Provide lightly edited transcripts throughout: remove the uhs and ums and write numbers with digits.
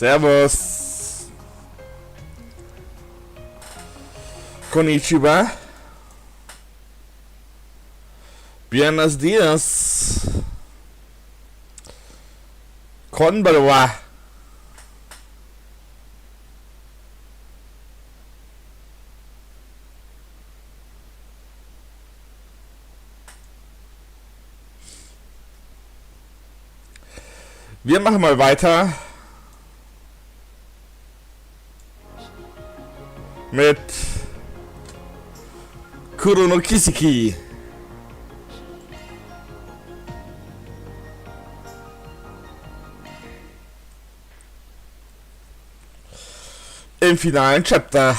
Servus. Konnichiwa. Buenos dias. Konbanwa. Wir machen mal weiter mit Kuro no Kiseki. Im finalen Chapter.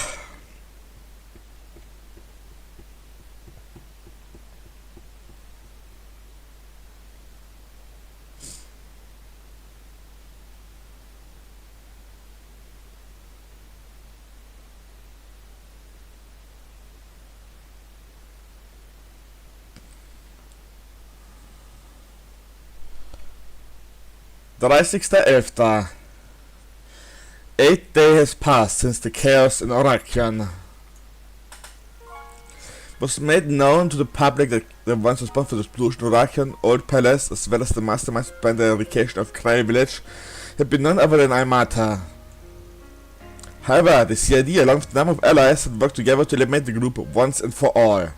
(30.11.) 8 days has passed since the chaos in Orakion was made known to the public that the ones responsible for the explosion of Orakion Old Palace, as well as the masterminds behind the eradication of Cry Village, had been none other than Aimata. However, the CID, along with a number of allies, had worked together to eliminate the group once and for all.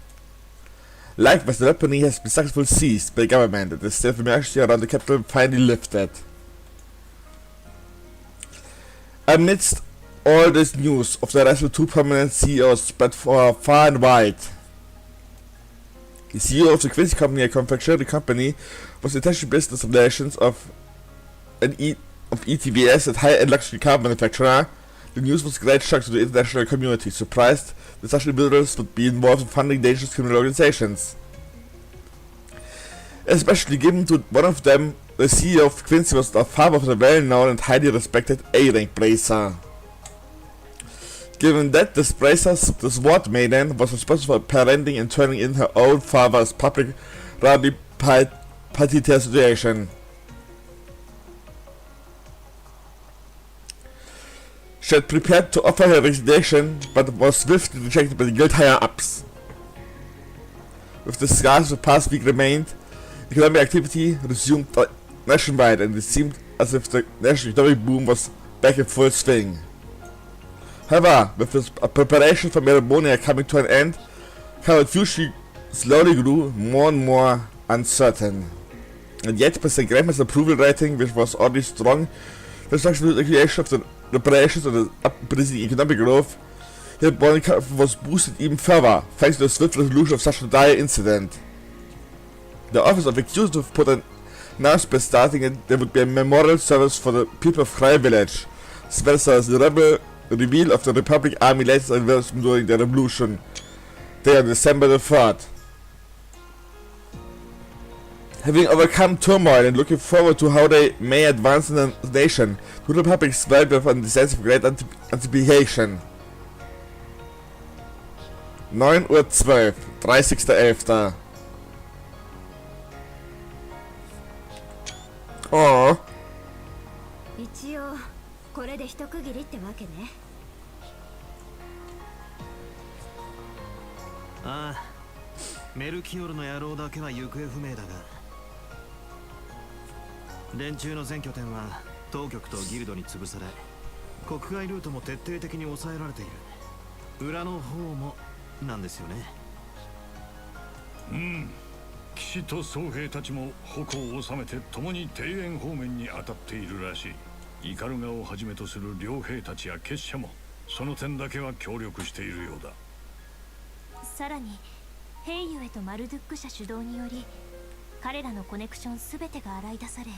Likewise, the weaponry has been successfully seized by the government, and the state of emergency around the capital finally lifted. Amidst all this news of the arrest of two prominent CEOs spread far and wide, the CEO of the Quincy Company, a confectionery company, was attached to business relations of ETVS, a high-end luxury car manufacturer. The news was a great shock to the international community, surprised that such individuals would be involved in funding dangerous criminal organizations. Especially given to one of them, the CEO of Quincy was the father of the well-known and highly respected A-rank bracer. Given that this bracer, the Sword Maiden, was responsible for parenting and turning in her own father's public rally partita situation. She had prepared to offer her resignation, but was swiftly rejected by the guild higher-ups. With the scars of the past week remained, economic activity resumed nationwide, and it seemed as if the national economic boom was back in full swing. However, with the preparation for Meremonia coming to an end, current future slowly grew more and more uncertain. And yet, with the Grandma's approval rating, which was already strong, the structural creation of the reparations and the uprising economic growth, the was boosted even further, thanks to the swift resolution of such a dire incident. The office of executive put an announcement starting that there would be a memorial service for the people of Cry Village, as well as the rebel reveal of the Republic Army latest advancement during the revolution, day on December the 3rd. Having overcome turmoil and looking forward to how they may advance in the nation, the Republic swelled with a sense of great anticipation. 9:12 Uhr, 30.11. Oh. 一応これで一区切りってわけね。ああ、メルキオルの野郎だけは行方不明だが、連中の全拠点は当局とギルドに潰され、国外ルートも徹底的に抑えられている。裏の方もなんですよね。騎士と僧兵たちも矛を収めて共に庭園方面に当たっているらしい。イカルガをはじめとする両兵たちや結社もその点だけは協力しているようだ。さらにヘイユエとマルドゥック社主導により彼らのコネクションすべてが洗い出され、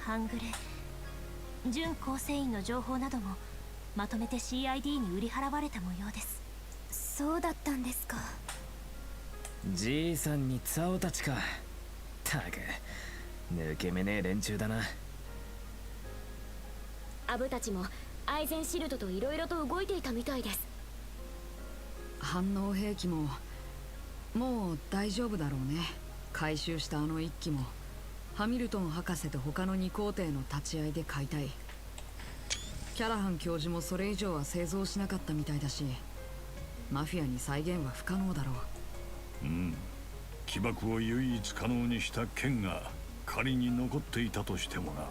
半グレ準構成員の情報などもまとめて CID に売り払われた模様です。そうだったんですか。じいさんにツァオたちか。たく抜け目ねえ連中だな。アブたちもアイゼンシルドと色々と動いていたみたいです。反応兵器ももう大丈夫だろうね。回収したあの一機もハミルトン博士と他の2皇帝の立ち会いで解体。キャラハン教授もそれ以上は製造しなかったみたいだし、マフィアに再現は不可能だろう。起爆を唯一可能にした剣が仮に残っていたとしてもな。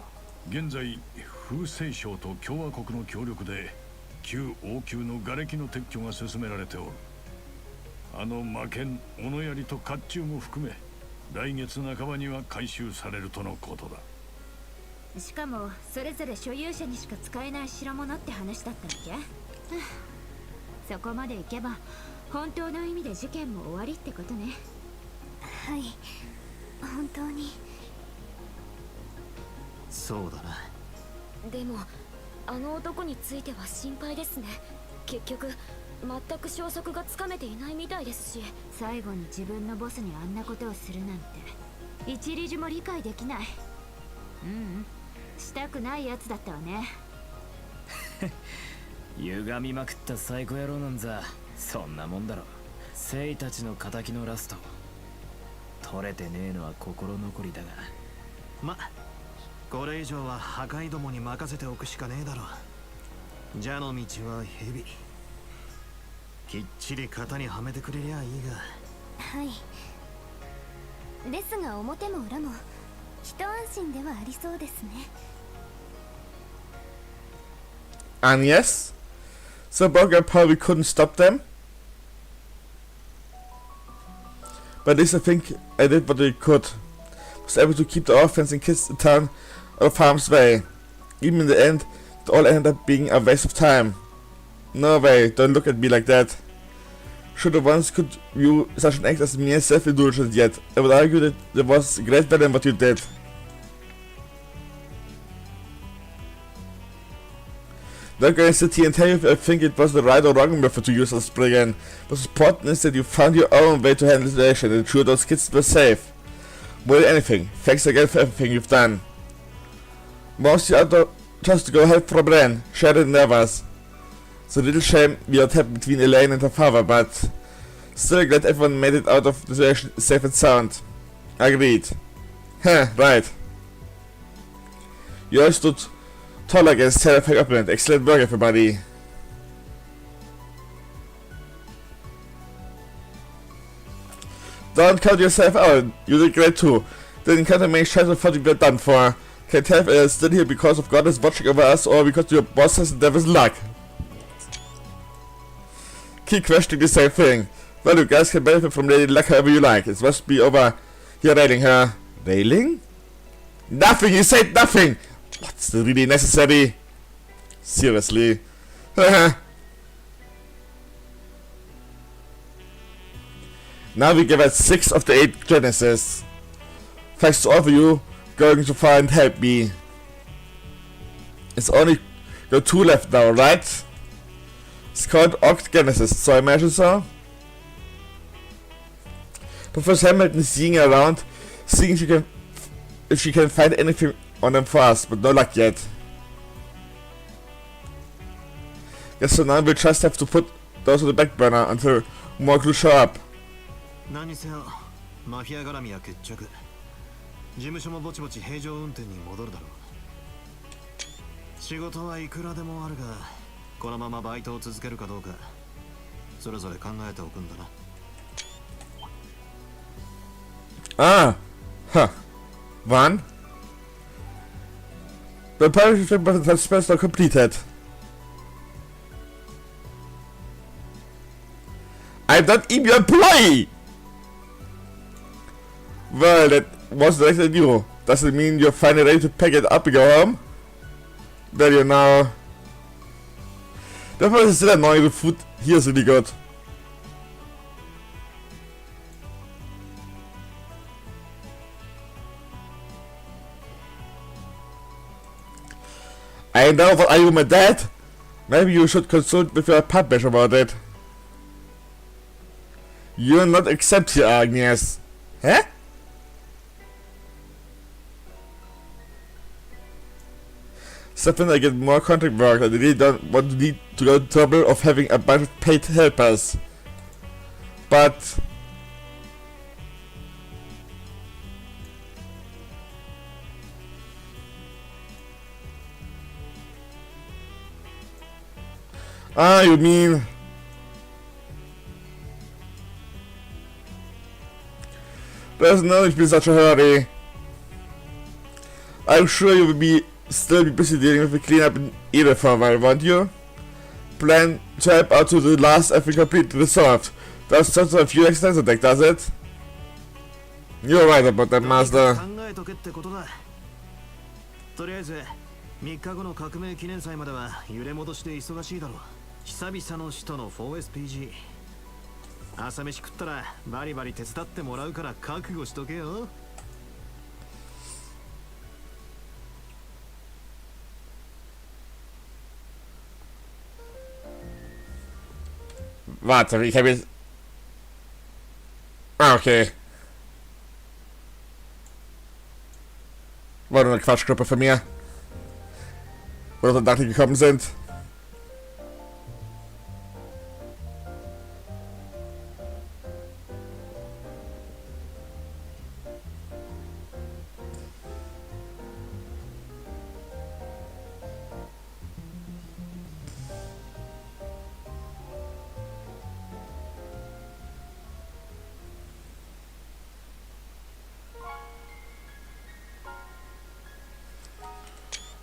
現在風星省と共和国の協力で旧王宮の瓦礫の撤去が進められておる。あの魔剣斧槍と甲冑も含め来月半ばには回収されるとのことだ。しかもそれぞれ所有者にしか使えない代物って話だったっけ。そこまでいけば本当の意味で事件も終わりってことね。はい、本当に。そうだな。でもあの男については心配ですね。結局全く消息がつかめていないみたいですし、最後に自分のボスにあんなことをするなんて一理事も理解できない。したくないやつだったわね。歪みまくったサイコ野郎なんざそんなもんだろ。セイたちの仇のラスト取れてねえのは心残りだが、ま、これ以上は破壊どもに任せておくしかねえだろう。蛇の道は蛇。きっちり型にはめてくれりゃいいが。はい。ですが表も裏も一安心ではありそうですね。And yes, so Burger probably couldn't stop them. But at least I think I did what I could. Was able to keep the offense and kids the town out of harm's way. Even in the end, it all ended up being a waste of time. No way, don't look at me like that. Should have once could view such an act as mere self-indulgence yet. I would argue that there was great value in what you did. Not going to sit here and tell you if I think it was the right or wrong method to use as brigand. What's important is that you found your own way to handle the situation and ensure those kids were safe. More than anything, thanks again for everything you've done. Most you other just to go help for a brand, shared it endeavors. It's a little shame what happened between Elaine and her father, but still glad everyone made it out of the situation safe and sound. Agreed. Huh, right. You all stood tall against terrifying opponent. Excellent work, everybody. Don't count yourself out. You did great too. Didn't count many shots of what you were done for. Can't tell if I'm still here because of God is watching over us or because your boss has the devil's luck. Keep questioning the same thing. Well, you guys can benefit from Lady Luck however you like. It must be over here railing her. Railing? Nothing! You said nothing! What's really necessary? Seriously. Now we give us 6 of the 8 Genesis. Thanks to all of you going to far and help me. It's only got 2 left now, right? It's called Oct Genesis, so I imagine so. Professor Hamilton is seeing around, seeing if she can find anything on them for us, but no luck yet. Guess so now we'll just have to put those on the back burner until more clues show up. 何せよマフィア絡みは決着。事務所もぼちぼち平常運転に戻るだろう。仕事はいくらでもあるが、このままバイトを続けるかどうかそれぞれ考えておくんだな。Ah, huh. One. The pirate trip was the special completed. I'm not even your employee! Well, that was nice of you. Does it mean you're finally ready to pack it up and go home? There you know. Therefore it's still annoying, the food here is really good. I know, what are you, my dad? Maybe you should consult with your publisher about it. You're not exempt here, Agnes. Huh? Something I get more contract work. I really don't want to need to go to the trouble of having a bunch of paid helpers. But Ah, you mean... There's no need to be in such a hurry. I'm sure you will still be busy dealing with the cleanup in Ende for a while, won't you? Plan to help out to the last effort completely resolved. That's just a few accidents attack, does it? You're right about that, Master. 考えとけってことだ。とりあえず3日後の革命記念祭までは揺れ戻しで忙しいだろう。久々の首都の 4SPG。朝飯食ったらバリバリ手伝ってもらうから覚悟しとけよ。Warte, ich habe jetzt... Ah, okay. War nur eine Quatschgruppe von mir. Wo wir dann gekommen sind.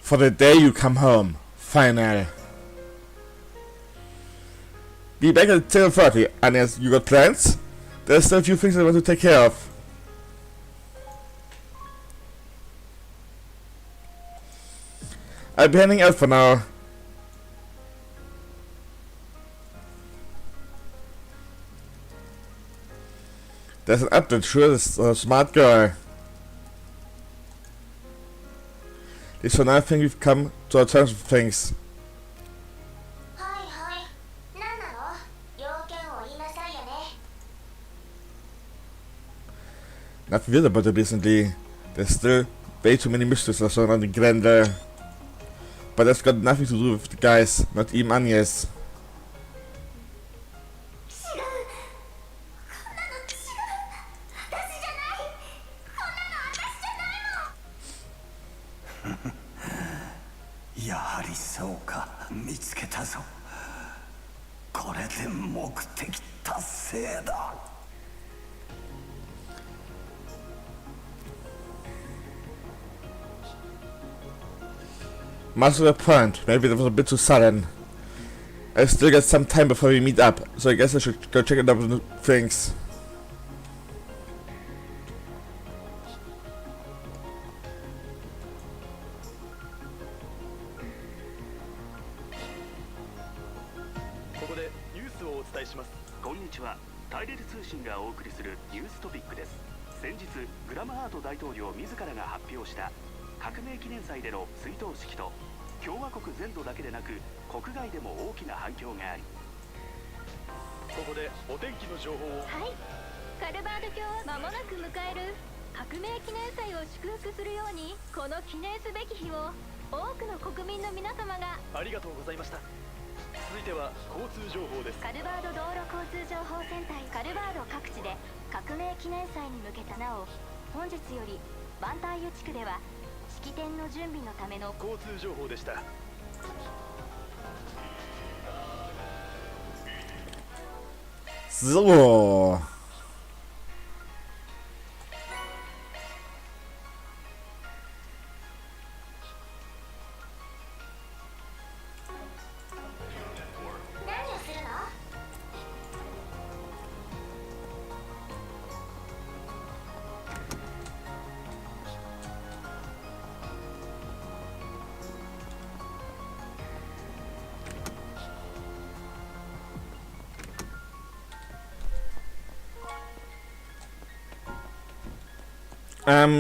For the day you come home. Final. Be back at 10:30. Unless you got plans? There's still a few things I want to take care of. I'll be heading out for now. There's an update, sure, this a smart girl. This for now, I think we've come to our terms of things. Nothing weird about it recently. There's still way too many mysteries surrounding Grendel. But that's got nothing to do with the guys, not even Agnes. Much to the point, maybe that was a bit too sudden. I still got some time before we meet up, so I guess I should go check out the things. So.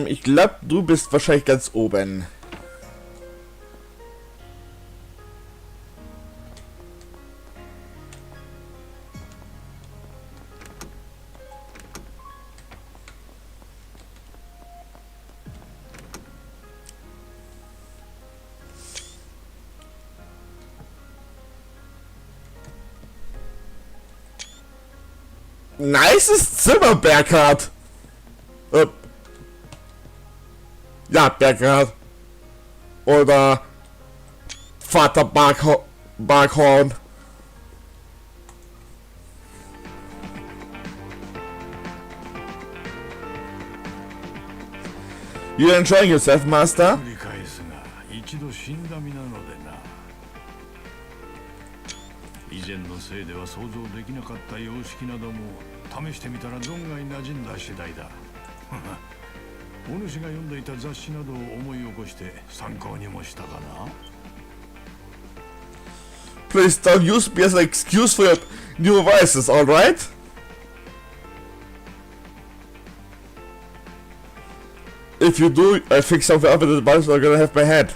Ich glaube, du bist wahrscheinlich ganz oben. Nices Zimmer, Berghard. Ja, Berghard. Oder Vater Barkhorn. You enjoying yourself, Master? 繰り返すが一度死んだ身なのでな。以前のせいでは想像できなかった様式なども試してみたら存外馴染んだ次第だ。お主が読んでいた雑誌などを思い起こして参考にもしたかな。 Please don't use me as an excuse for your new vices, alright? If you do, I think something up with the bugs are gonna have my head.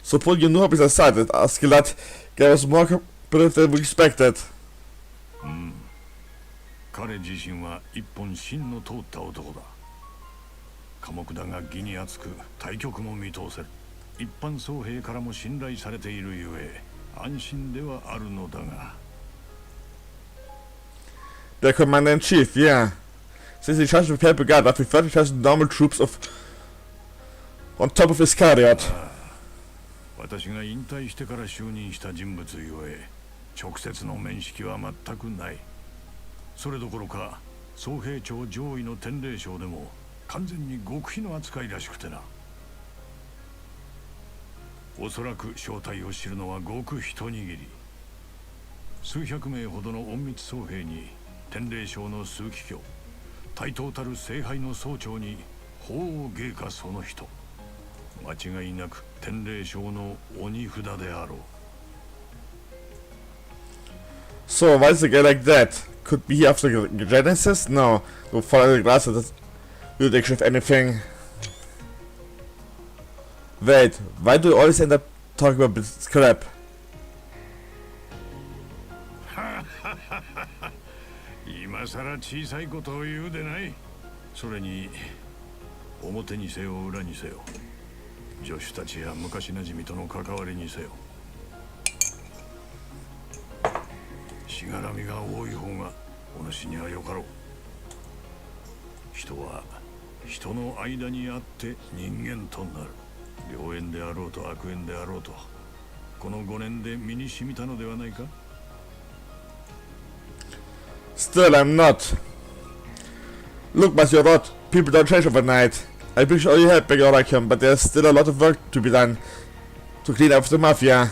So put your new hobbies aside and ask Gilad gave us more competitive than we expected. 彼自身は一本芯の通った男だ。寡黙だが義に厚く対局も見通せる。一般僧兵からも信頼されているゆえ安心ではあるのだが。The commander-in-chief, yeah. Since he tries to prepare Brigade up with 30,000 normal troops of on top of his caveat. 私が引退してから就任した人物ゆえ直接の面識は全くない。それどころか総兵長上位の天礼将でも完全に極秘の扱いらしくてな。おそらく正体を知るのはごく一握り。数百名ほどの隠密僧兵に天礼将の枢機卿、対等たる聖杯の総長に法を芸家その人。間違いなく天礼将の鬼札であろう。 So, why is a guy like that? Could be after Genesis? No. No, follow the glass that you'd actually have anything. Wait, why do you always end up talking about this crap? 今さら小さいことを言うでない。それに表にせよ裏にせよ助手たちや昔なじみとの関わりにせよしがらみが多い方がお主にはよかろう。人は人の間にあって人間となる。良縁であろうと悪縁であろうとこの5年で身に染みたのではないか。 Still, I'm not. Look, Monsieur Rod, people don't change overnight. I appreciate all your help, Begoracum, but there's still a lot of work to be done to clean up the Mafia.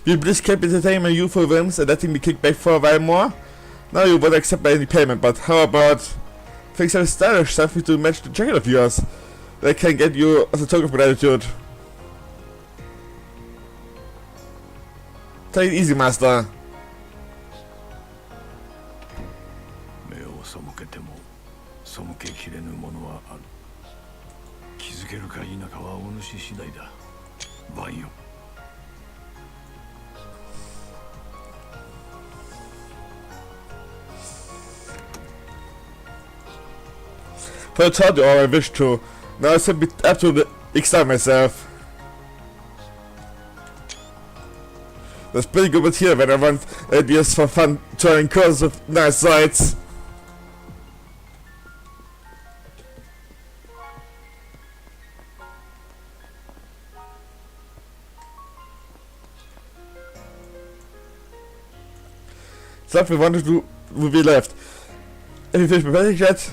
Will you please keep entertaining my youthful whims and letting me kick back for a while more? Now you won't accept any payment, but how about things that are stylish, something to match the jacket of yours that can get you as a token of gratitude? Take it easy, Master. 目を背けても背けきれぬものはある。気づけるか否かはお主次第だ。バンよ。 For I told you all I wished to. Now I simply have to excite myself. That's pretty good material when I want ideas for fun turning curves with nice sights. Stuff we wanted to will be left. Have you finished preparing yet?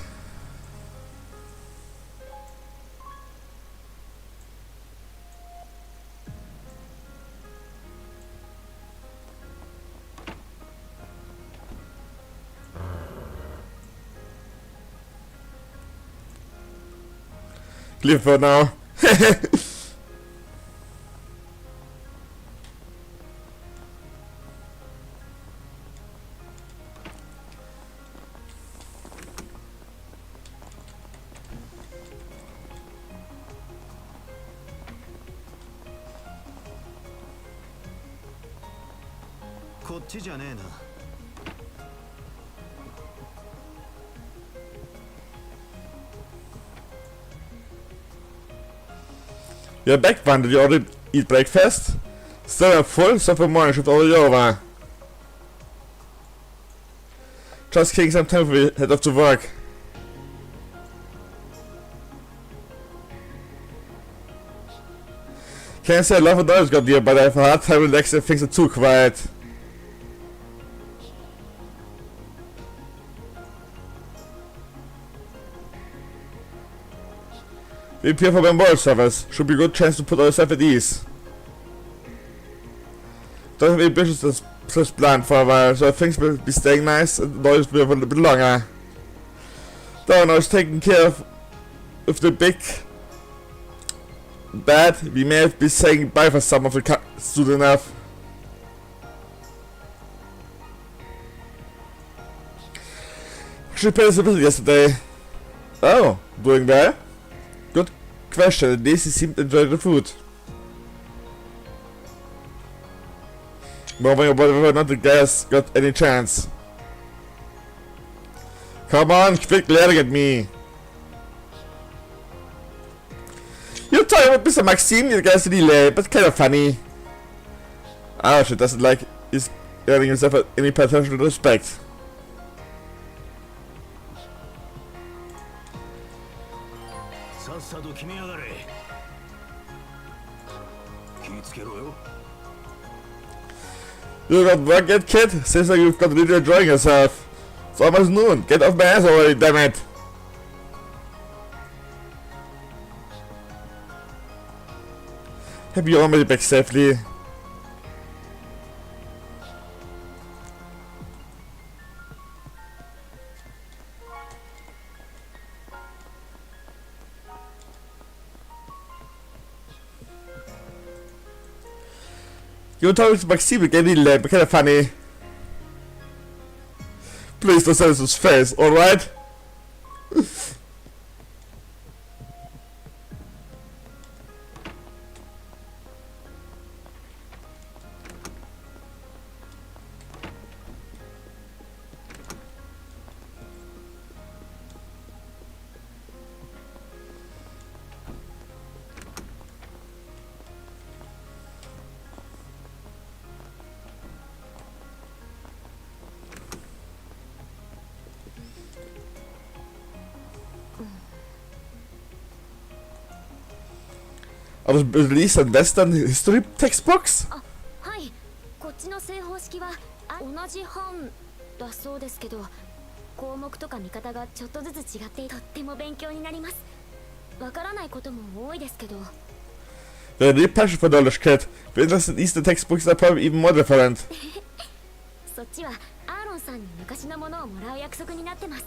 Leave for now. You're back, Van. Did you already eat breakfast? Still I'm full, so for morning shift already over. Just taking some time before we head off to work. Can't say I love a noise got here, but I have a hard time relaxing if things are too quiet. We prepare for memorial service. Should be a good chance to put ourselves at ease. Don't have any business that's planned for a while, so things will be staying nice and the noise will be a little bit longer. Though I was taken care of with the big bad, we may have been saying bye for some of the soon enough. She paid us a visit yesterday. Oh, doing well? Good question, at least he seemed to enjoy the food. Moving about whether or not the guys got any chance. Come on, quit glaring at me. You're talking about Mr. Maxime, the guy's really but kind of funny. Ah, she doesn't like he's getting himself any potential respect. You got work yet, kid? Seems like you've got really enjoying yourself. It's almost noon. Get off my ass already, damn it. Have you all made it back safely? You're talking to Maxime again, little lame, but kinda funny. Please don't send us his face, alright? I was released on Western history textbooks? はい、こっちの正方式は同じ本だそうですけど、項目とか見方がちょっとずつ違ってとっても勉強になります。わからないことも多いですけど。The real passion for knowledge, kid. The interest in Eastern textbooks are probably even more different. そっちはアーロンさんに昔のものをもらう約束になってます。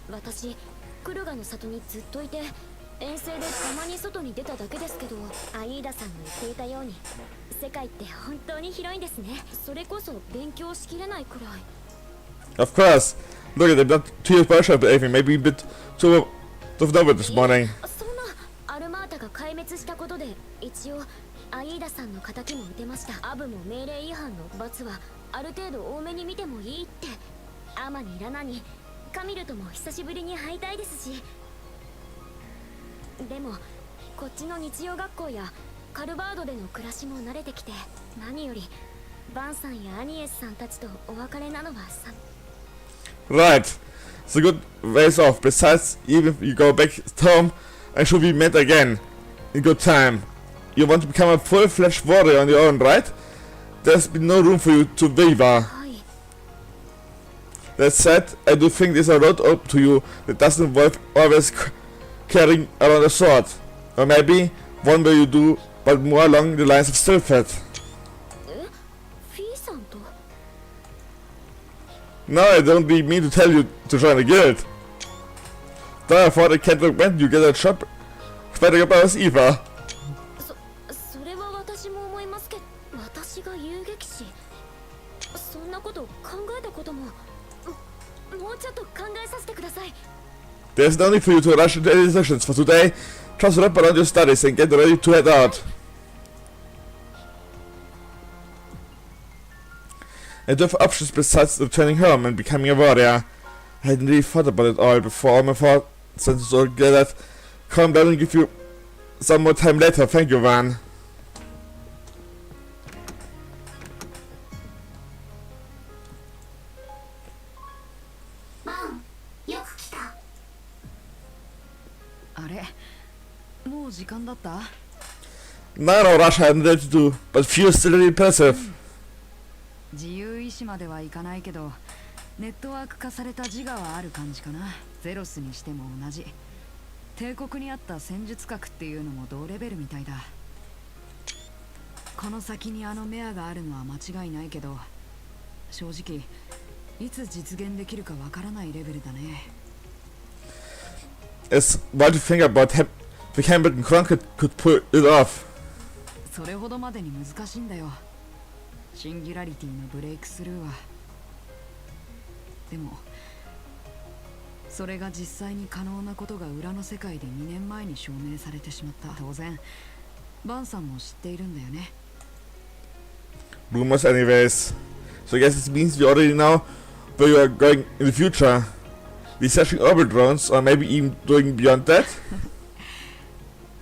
私、クルガの里にずっといて。遠征でたまに外に出ただけですけど、アイーダさんの言っていたように世界って本当に広いんですね。それこそ勉強しきれないくらい。 Of course. Look at them, not too years workshop behaving, maybe a bit too tough over this morning. そんなアルマータが壊滅したことで一応アイーダさんの仇も打てました。アブも命令違反の罰はある程度多めに見てもいいって。アマにラナにカミルとも久しぶりに会いたいですし。でもこっちの日曜学校やカルバードでの暮らしも慣れてきて、何よりバンさんやアニエスさんたちとお別れなのはさ。 Right. It's a good ways off. Besides, even if you go back home, I'm sure we met again in good time. You want to become a full-fledged warrior on your own, right? There's been no room for you to waver. That said, I do think there's a road open to you that doesn't involve always carrying around a sword. Or maybe one where you do, but more along the lines of Stilfed. No, I don't mean to tell you to join a guild. Though I thought I can't recommend you get a job fighting about us either. それは私も思いますけど、私が遊撃士。そんなこと考えたことも。もうちょっと考えさせてください。 There's no need for you to rush into any decisions for today. Just wrap around your studies and get ready to head out. I do have options besides returning home and becoming a warrior. I hadn't really thought about it all before all my thoughts since so get that. Calm down and give you some more time later. Thank you, Van. あれ、もう時間だった？ No, rush I hadn't ready to do, but few still really impressive. 自由意志まではいかないけど、ネットワーク化された自我はある感じかな。ゼロスにしても同じ。帝国にあった戦術核っていうのも同レベルみたいだ。この先にあのメアがあるのは間違いないけど、正直いつ実現できるかわからないレベルだね。It's wild to think about the Hamilton Crown could pull it off. それほどまでに難しいんだよ、シンギュラリティのブレイクスルーは。でもそれが実際に可能なことが裏の世界で2年前に証明されてしまった。当然バンさんも知っているんだよね。 Rumors anyways. So I guess this means we already know where you are going in the future. Researching orbit drones, or maybe even doing beyond that?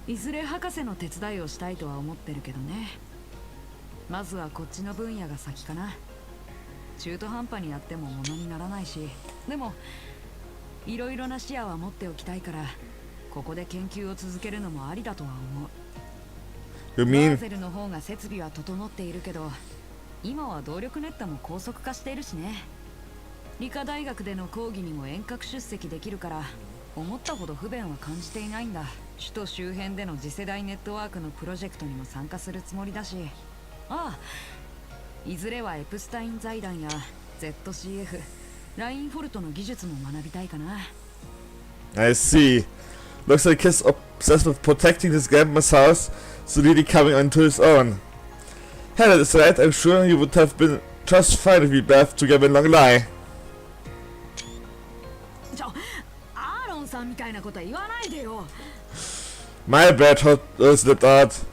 いずれ博士の手伝いをしたいとは思ってるけどね。まずはこっちの分野が先かな。中途半端にやっても物にならないし、でもいろいろな視野は持っておきたいから、ここで研究を続けるのもありだとは思う。 You バ mean ーゼルの方が設備は整っているけど、今は動力ネットも高速化しているしね。理科大学での講義にも遠隔出席できるから、思ったほど不便は感じていないんだ。首都周辺での次世代ネットワークのプロジェクトにも参加するつもりだし、ああ、いずれはエプスタイン財団や ZCF、ラインフォルトの技術も学びたいかな。 I see. Looks like he's obsessed with protecting this grandma's house, so really coming onto his own. Had it right, I'm sure he would have been just fine if we left together in Long Lie. アーロンさんみたいなことは言わないでよ。 My bad, how slipped out.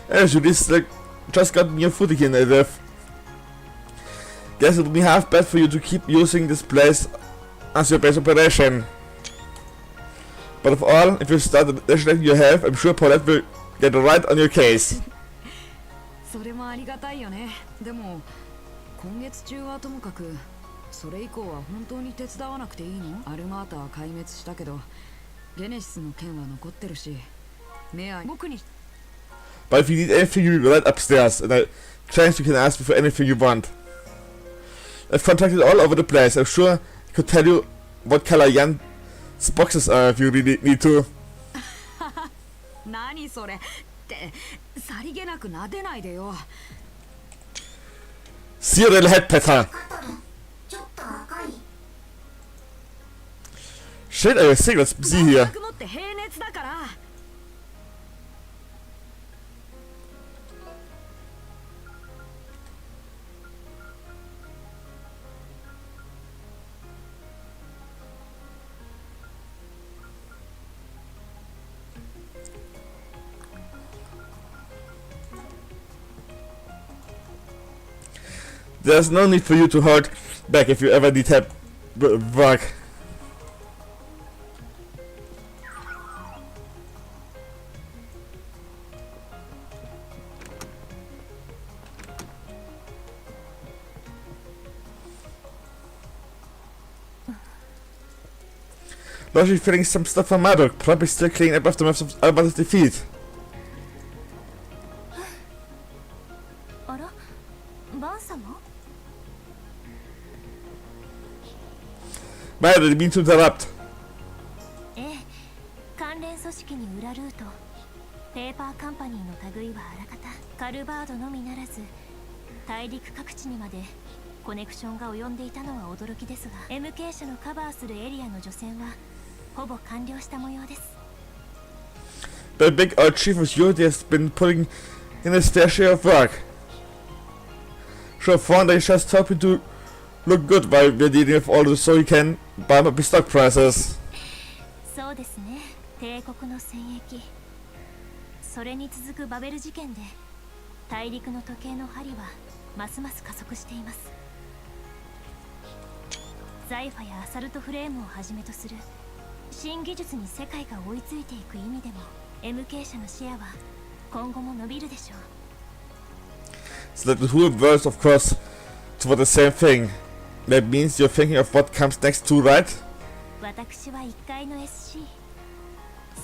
As you just got me your foot again, Native. Guess it would be half bad for you to keep using this place as your base operation. But of all, if you start the initiative you have, I'm sure Paulette will get right on your case. それもありがたいよね。でも今月中はともかく、それ以降は本当に手伝わなくていいの？アルマータは壊滅したけど、ゲネシスの剣は残ってるし、メア僕に。 But if you need anything, you'll be right upstairs, and I chance you can ask me for anything you want. I've contacted all over the place. I'm sure I could tell you what color Jan's boxes are if you really need to. 何それってさりげなく撫でないでよ。 Serial head pattern. Shit, are you sick? Let's see here. 持って平熱だから。 There's no need for you to hold back if you ever need help work. Logically feeling some stuff from Marduk, probably still cleaning up after of Albert's defeat. あら、バン様？ Marduk didn't mean to interrupt. ええ、関連組織に裏ルート、ペーパーカンパニーの類はあらかた。カルバードのみならず、大陸各地にまでコネクションが及んでいたのは驚きですが、MK 社のカバーするエリアの除染はほぼ完了した模様です。 The big old chief of security has been putting in his fair share of work. Sure found that he's just hoping to look good while we're dealing with all this so he can bump up his stock prices. そうですね、帝国の戦役、それに続くバベル事件で大陸の時計の針はますます加速しています。ザイファやアサルトフレームをはじめとする新技術に世界が追いついていく意味でも MK 社のシェアは今後も伸びるでしょう。 So that the whole world, of course, toward the same thing. That means you're thinking of what comes next too, right? 私は1階の SC、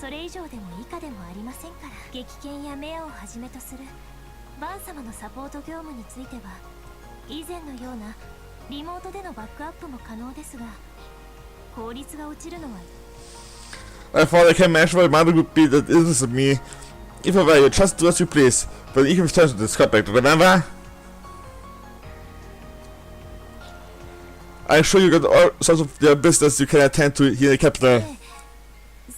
それ以上でも以下でもありませんから。撃剣やメアをはじめとするバン様のサポート業務については以前のようなリモートでのバックアップも可能ですが、効率が落ちるのは I thought I can imagine what Mario would be that interested me. If I were you, just do as you please. But you can return to this contact, remember? I'm sure you got all sorts of your business you can attend to here in the capital.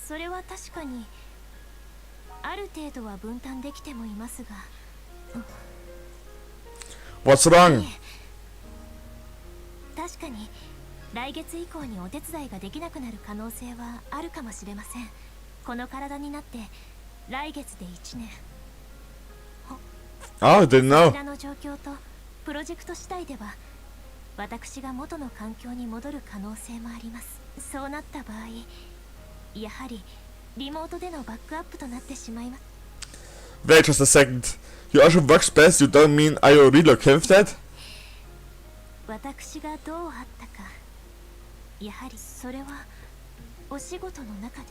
それは確かにある程度は分担できてもいますが、 What's wrong? 確かに来月以降にお手伝いができなくなる可能性はあるかもしれません。この体になって来月で1年。 Oh, I didn't こ know. ちらの状況とプロジェクト次第では私が元の環境に戻る可能性もあります。そうなった場合、やはりリモートでのバックアップとなってしまいます。 Wait just a second. You also works best, you don't mean are you really okay with that? 私がどうあったか、やはりそれはお仕事の中で。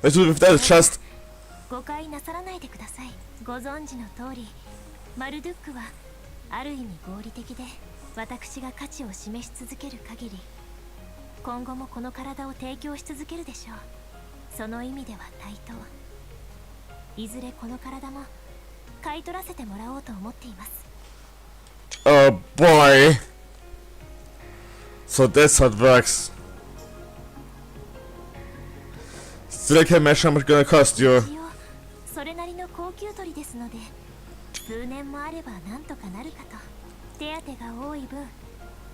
Let's do with that, it's just... 誤解なさらないでください。ご存知の通り、マルドゥックはある意味合理的で、私が価値を示し続ける限り今後もこの体を提供し続けるでしょう。その意味では対等。いずれこの体も買い取らせてもらおうと思っています。 Oh boy. So that's how it works. Still I can imagine how much it's gonna cost you. 一応それなりの高級取りですので、数年もあればなんとかなるかと。手当が多い分、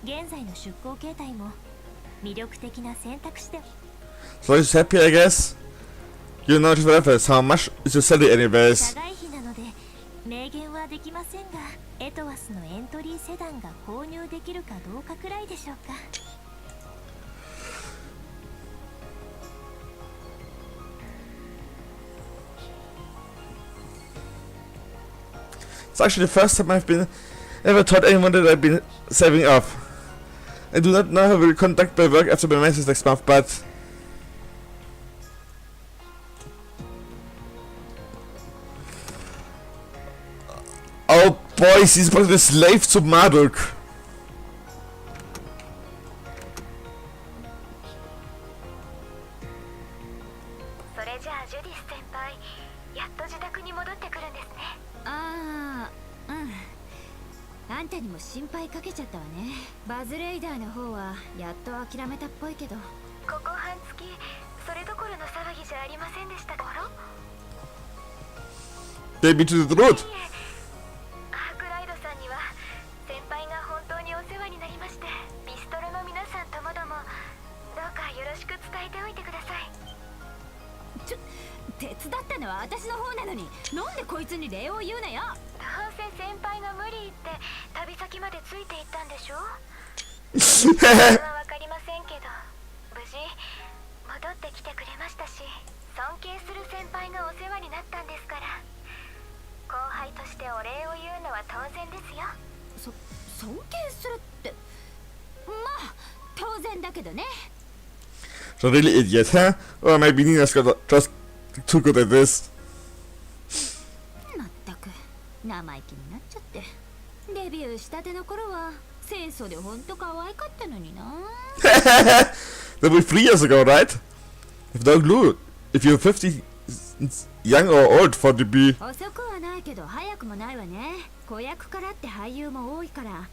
現在の出向形態も魅力的な選択肢で。 So he's happy, I guess. You know just whatever. How much is your salary 社 anyways? 外費なので明言はできませんが、エトワスのエントリーセダンが購入できるかどうかくらいでしょうか。 It's actually the first time I've been ever told anyone that I've been saving up. I do not know how I will conduct my work after my menses next month, but... Oh boy, he's probably the slave to Marduk. それじゃあジュディス先輩、やっと自宅に戻ってくるんですね。ああ、あんたにも心配かけちゃったわね。バズレイダーの方はやっと諦めたっぽいけど、ここ半月それどころの騒ぎじゃありませんでしたから。 Baby to the road. アークライドさんには先輩が本当にお世話になりまして、ビストロの皆さんともどもどうかよろしく伝えておいてください。手伝ったのは私の方なのに、なんでこいつに礼を言うのよ。どうせ先輩が無理言って旅先までついていったんでしょ。それはわかりませんけど、無事戻ってきてくれましたし、尊敬する先輩がお世話になったんですから、後輩としてお礼を言うのは当然ですよ。尊敬するって、まあ当然だけどね。 So really idiot, huh? Or maybe Nina's just too good at this. まったく生意気になっちゃって。デビューしたての頃は清楚でほんと可愛かったのにな。 That was 3 years ago, right? If no clue. If you're 50, young or old for to be. 遅くはないけど早くもないわね。子役からって俳優も多いから、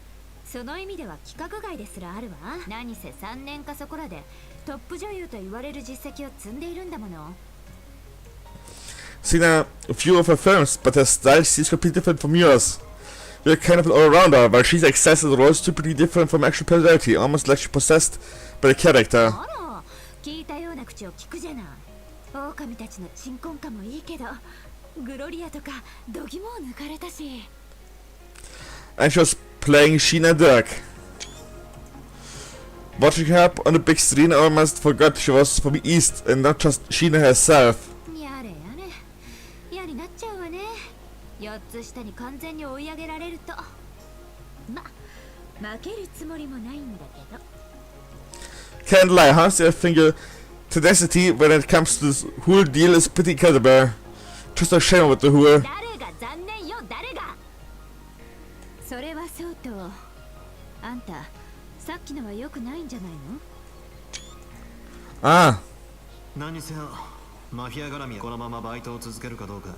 その意味では規格外ですらあるわ。何せ3年かそこらでトップ女優と言われる実績を積んでいるんだもの。 Seen a few of her films, but her style seems completely different from yours. You're kind of an all-rounder, while she's excels in roles stupidly different from actual personality, almost like she's possessed by the character. あら、聞いたような口を聞くじゃない。狼たちの鎮魂歌もいいけど、グロリアとか度肝を抜かれたし。 And she was playing Sheena Dirk. Watching her up on the big screen, I almost forgot she was from the East and not just Sheena herself. やれやれ、嫌になっちゃうわね。4つ下に完全に追い上げられると。ま、負けるつもりもないんだけど。 Can't lie, honestly, I think your tenacity when it comes to this whole deal is pretty incredible. Just a shame with the whole. 誰が残念よ、誰が。それはそうと、あんたさっきのは良くないんじゃないの？ Ah, 何にせよマフィア絡みはこのままバイトを続けるかどうか。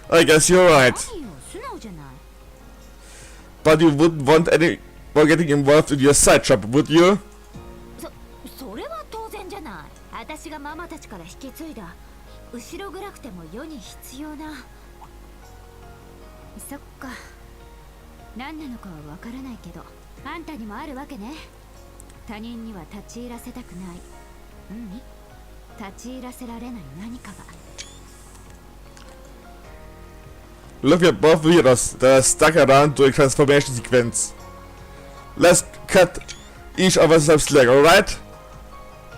I guess you're right. 何よ、素直じゃない。 But you wouldn't want anyone getting involved in your side job, would you? それは当然じゃない。私がママたちから引き継いだ後ろ暗くても世に必要な。そっか、何なのかはわからないけど、あんたにもあるわけね。他人には立ち入らせたくない、立ち入らせられない何かが。 Look at both weirdos that are stuck around doing transformation sequence. Let's cut each of us some slack, alright?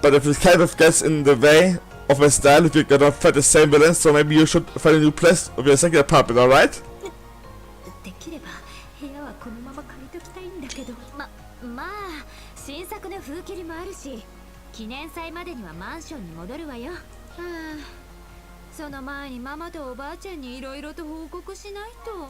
But if it kind of gets in the way of my style, if you're gonna fight the same villains, so maybe you should find a new place of your second apartment, alright? できれば部屋はこのまま借りときたいんだけど、まあ新作の風切りもあるし、記念祭までにはマンションに戻るわよ。その前にママとおばあちゃんにいろいろと報告しないと。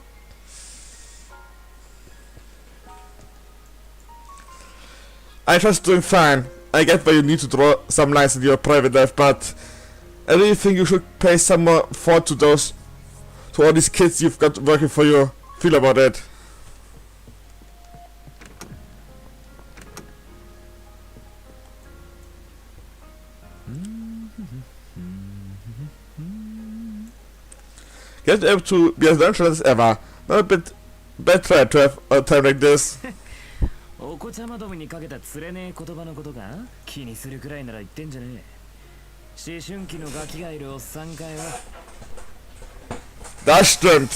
I'm just doing fine. I get why you need to draw some lines in your private life, but I really think you should pay some more thought to all these kids you've got working for you. Feel about it. Get able to be as adventurous as ever. Not a bit bad try to have a time like this. お子ちゃまどもにかけたつれねえ言葉のことが気にするくらいなら言ってんじゃねえ。思春期のガキがいるおっさんかよ。 Das stimmt.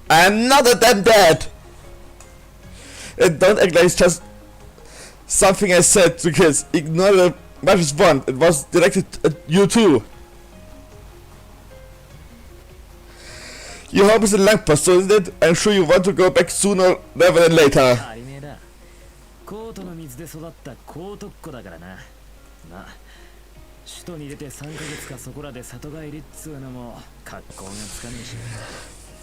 I'm not a damn dad. And don't act like it's just something I said to kids. Ignore the message one. It was directed at you too. Your home is in Langpost, so isn't it? I'm sure you want to go back sooner rather than later. 当たり前だ。コートの水で育ったコートっ子だからな。まあ首都に出て3ヶ月かそこらで里帰りっつうのも格好がつかねえし、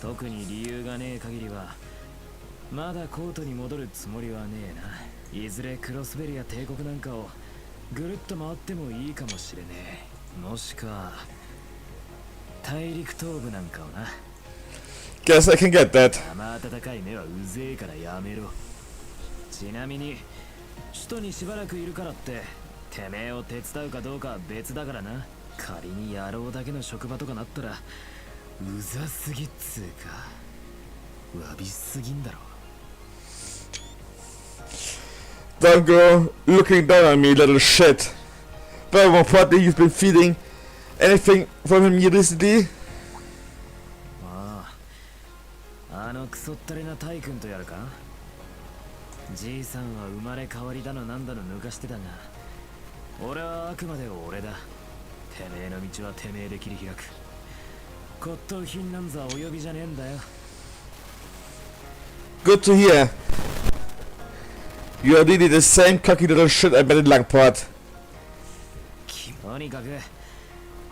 特に理由がねえ限りはまだコートに戻るつもりはねえな。いずれクロスベリア帝国なんかをぐるっと回ってもいいかもしれねえ。もしくは大陸東部なんかをな。 Guess I can get that. 生温かい目はうぜえからやめろ。ちなみに首都にしばらくいるからっててめえを手伝うかどうかは別だからな。仮に野郎だけの職場とかなったらうざすぎっつうかわびすぎんだろ。 Don't go looking down on me, little shit. But more importantly, you've been feeding anything from him recently? あのクソったれなタイ君とやるか。じいさんは生まれ変わりだのなんだの抜かしてたが、俺はあくまで俺だ。てめえの道はてめえで切り開く。骨董品なんざお呼びじゃねえんだよ。 Good to hear. You're really the same cocky little shit I met in Langport. とにかく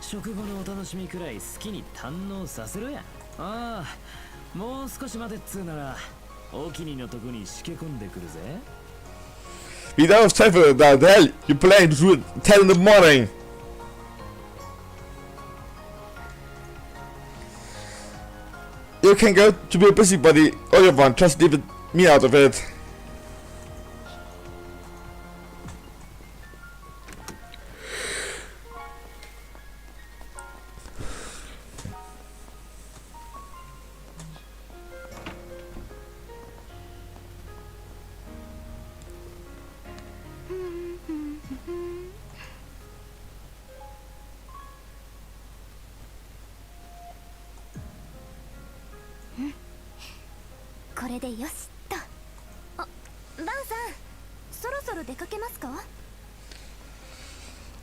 食後のお楽しみくらい好きに堪能させろや。ああ、もう少し待てっつうならお気にのとこにしけ込んでくるぜ。 We don't have time for that. The hell, you playing through at 10 in the morning. You can go to be a busybody all you want, just leave me out of it. Hmm. これでよしっと。あ、バンさん、そろそろ出かけますか？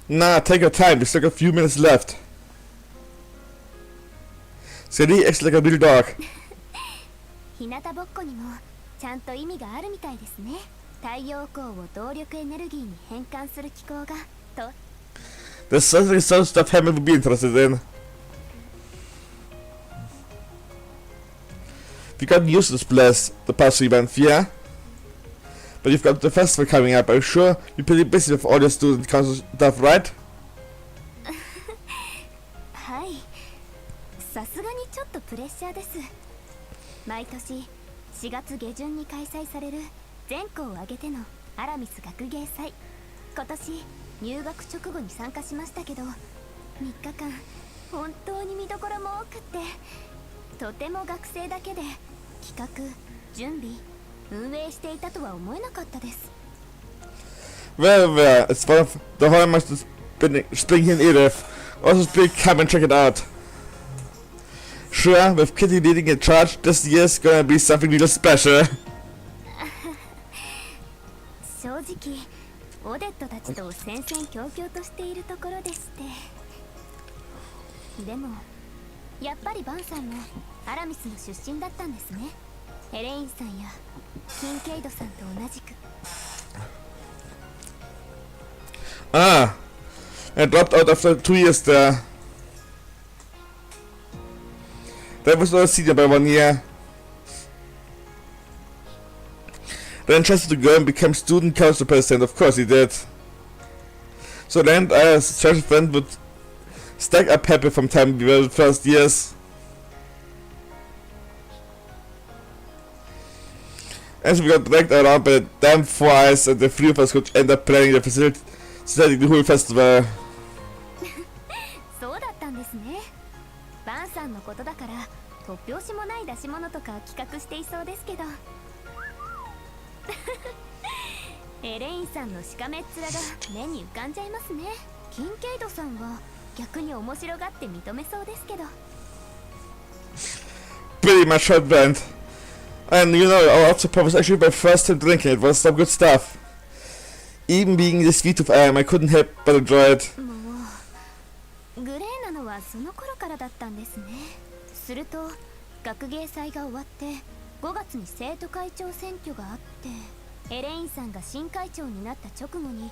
Nah, take your time. We still got a few minutes left. Sadie acts like a real dog. 日向ぼっこにもちゃんと意味があるみたいですね。太陽光を動力エネルギーに変換する機構がと。There's certainly some stuff Hammond would be interested in. we've gotten used to this place the past 3 months, yeah? But you've got the festival coming up. I'm sure you're pretty busy with all your student council stuff, right? はい、さすがにちょっとプレッシャーです。毎年4月下旬に開催される全校を挙げてのアラミス学芸祭。今年入学直後に参加しましたけど、3日間本当に見どころも多くって、とても学生だけで企画、準備、運営していたとは思えなかったです。Well, it's one of the hallmarks of spring here in Edith. Also, please come and check it out. Sure, with Kitty leading in charge, this year's gonna be something really special. 正直オデットたちと戦々恐々としているところでして、でもやっぱりバンさんもアラミスの出身だったんですね。エレインさんやキンケイドさんと同じく。Ah, I dropped out after 2 years there. That was a senior by 1 year. Then trusted to go and become student council president. Of course he did. So then I, as a special friend, would stack up happy from time we were the first years. As we got dragged around by the damn 4 eyes, and the 3 of us could end up planning the facility, setting the whole festival. そうだったんですね。バンさんのことだから突拍子もない出し物とか企画していそうですけど。エレインさんのしかめっ面が目に浮かんじゃいますね。キンケイドさんは逆に面白がって認めそうですけど。Pretty much hot band. And you know, our Octopop was actually my first time drinking. It was some good stuff. Even being the sweet of I am, I couldn't help but enjoy it. もうグレーなのはその頃からだったんですね。すると学芸祭が終わって5月に生徒会長選挙があって、エレインさんが新会長になった直後に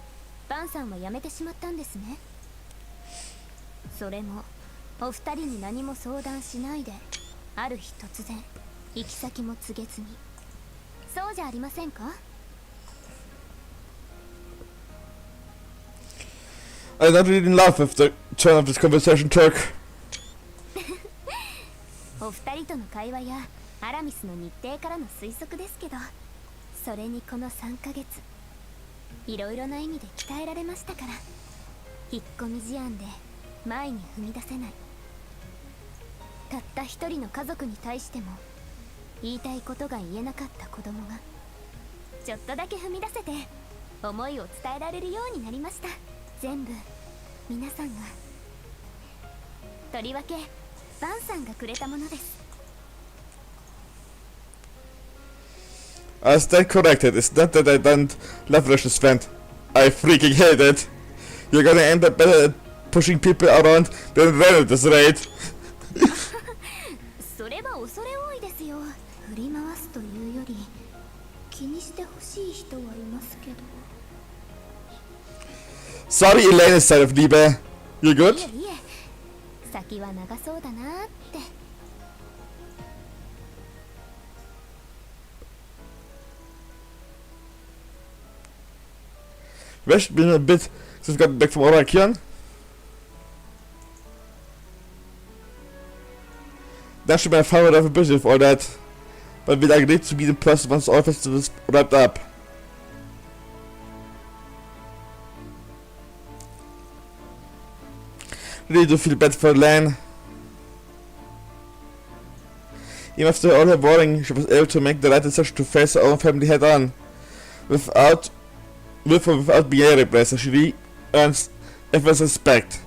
バンさんは辞めてしまったんですね。それもお二人に何も相談しないで、ある日突然行き先も告げずに。そうじゃありませんか？ I don't really laugh if the turn of this conversation took. お二人との会話やアラミスの日程からの推測ですけど、それにこの3ヶ月いろいろな意味で鍛えられましたから。引っ込み思案で前に踏み出せない、たった一人の家族に対しても言いたいことが言えなかった子供がちょっとだけ踏み出せて思いを伝えられるようになりました。全部皆さんが、とりわけバンさんがくれたものです。I stand corrected. It's not that I don't leverage this vent. I freaking hate it. You're gonna end up better at pushing people around than Ren at this rate. それは恐れ多いですよ。振り回すというより気にしてほしい人はいますけど。 Sorry, Elena's side of Liebe. You good? いえいえ、先は長そうだなって。Rest been a bit since got back from Orakion. That should be my father ever busy with all that. But we'll agree to be the person once all festivals wrapped up. Really do feel bad for Lan. Even after all her warning, she was able to make the right decision to face her own family head on. Without being a repressor, she really earns everyone's respect.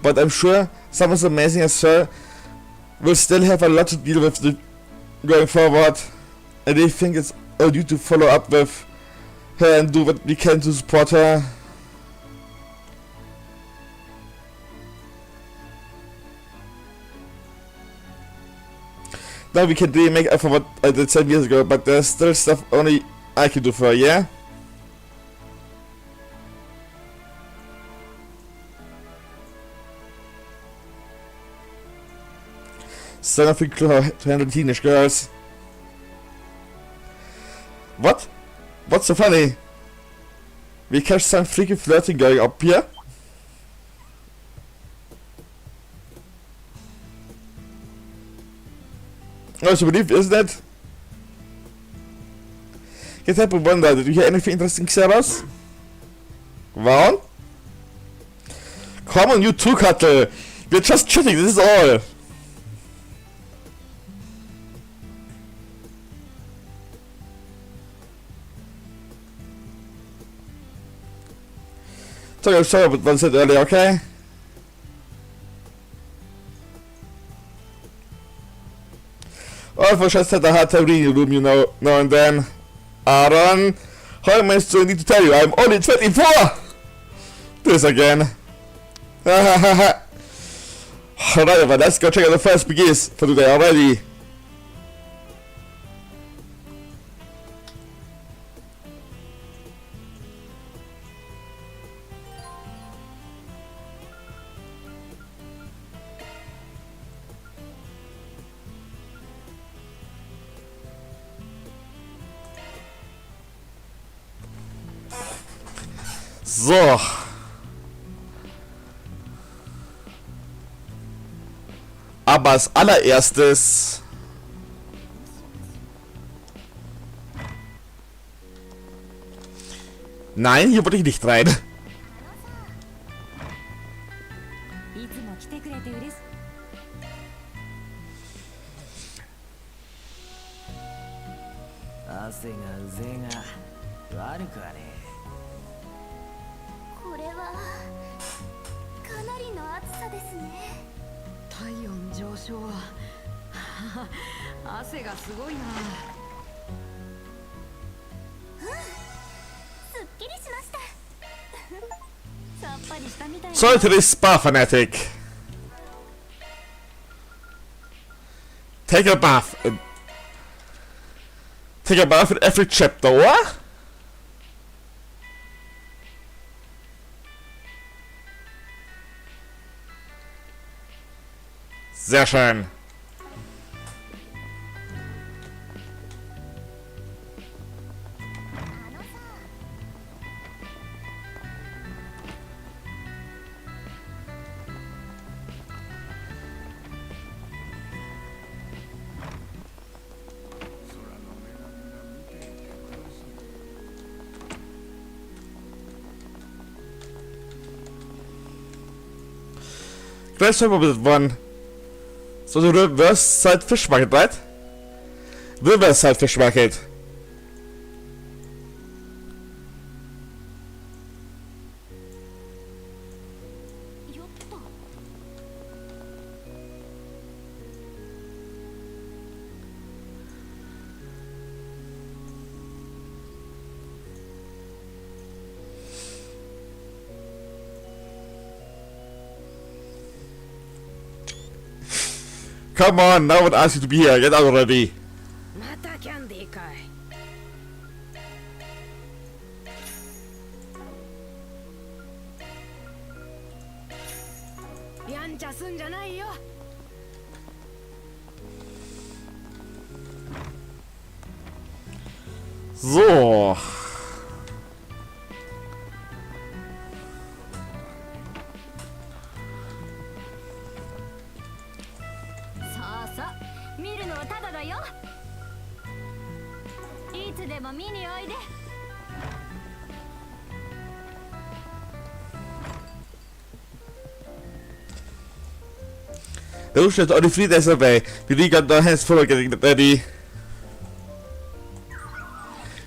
But I'm sure someone as amazing as her will still have a lot to deal with going forward. I really think it's our duty to follow up with her and do what we can to support her. Now we can really make up for what I did 7 years ago, but there's still stuff only I can do for her, yeah? It's nothing to handle teenage girls. What? What's so funny? We catch some freaky flirting going up here? Oh, it's a belief, isn't it? Can't help but wonder, did you hear anything interesting, Sarahs? Vaughn? Come on, you too, Cuttle! We're just chatting, this is all! Sorry about what I said earlier, okay? Oh, for just had a hard time reading room, you know, now and then. Aaron, how am I still need to tell you? I'm only 24! This again. Alright, but let's go check out the first biggies for today already. So. Aber als allererstes nein, hier wollte ich nicht rein. いつも来てくれて嬉しい。汗がうぜえが悪くはねこれはかなりの暑さですね。体温上昇は汗がすごいな。すっきりしました。さっぱりしたみたいな。 So to this spa fanatic. Take a bath. Take a bath in every chapter, what? Sehr schön. Let's talk about one. So the reverse side fish market, right? Reverse side fish market. Come on, no one asked you to be here. Get out already. またキャンディーかい。やんちゃすんじゃないよ。So. そうそう、見るのはただだよ。いつでも見においで。Der Umstand auch die Friede ist dabei. Die Liga hat da hands full getting ready.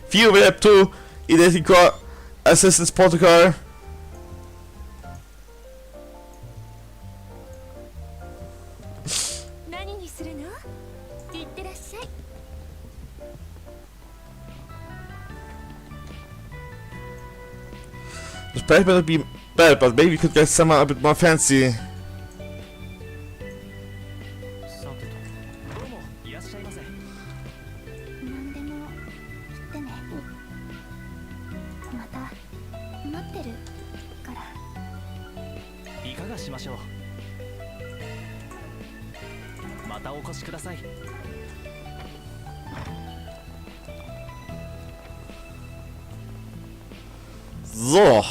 Few Web 2 Identical Assistance Protocol. The price might not be bad, but maybe we could get someone a bit more fancy. さてとどうもいらっしゃいませ。何でも言ってね。また待ってるから。いかがしましょう。ままたお越しください。 So.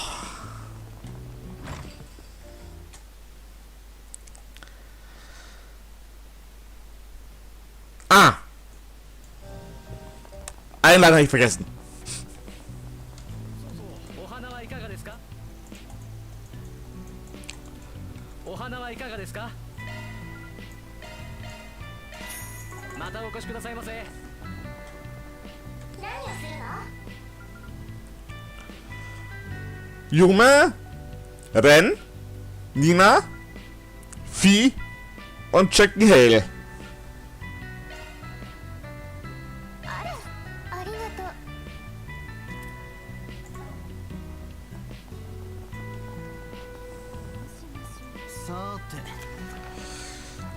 Ah. Einladung habe ich vergessen. お花はいかがですか？お花はいかがですか？またお越しくださいませ。何をするの？ Junge, Ren, Nina, Vieh und Chicken Hale. あら、ありがとう。 さて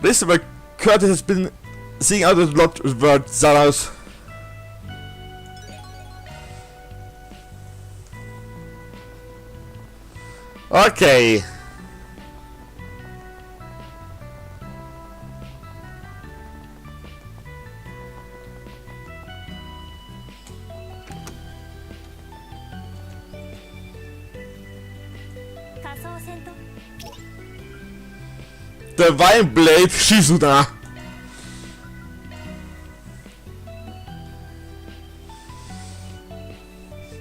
Recently, Curtis has been seeing out of lot of word Zaros. Okay. Der Weinblade Shizuna.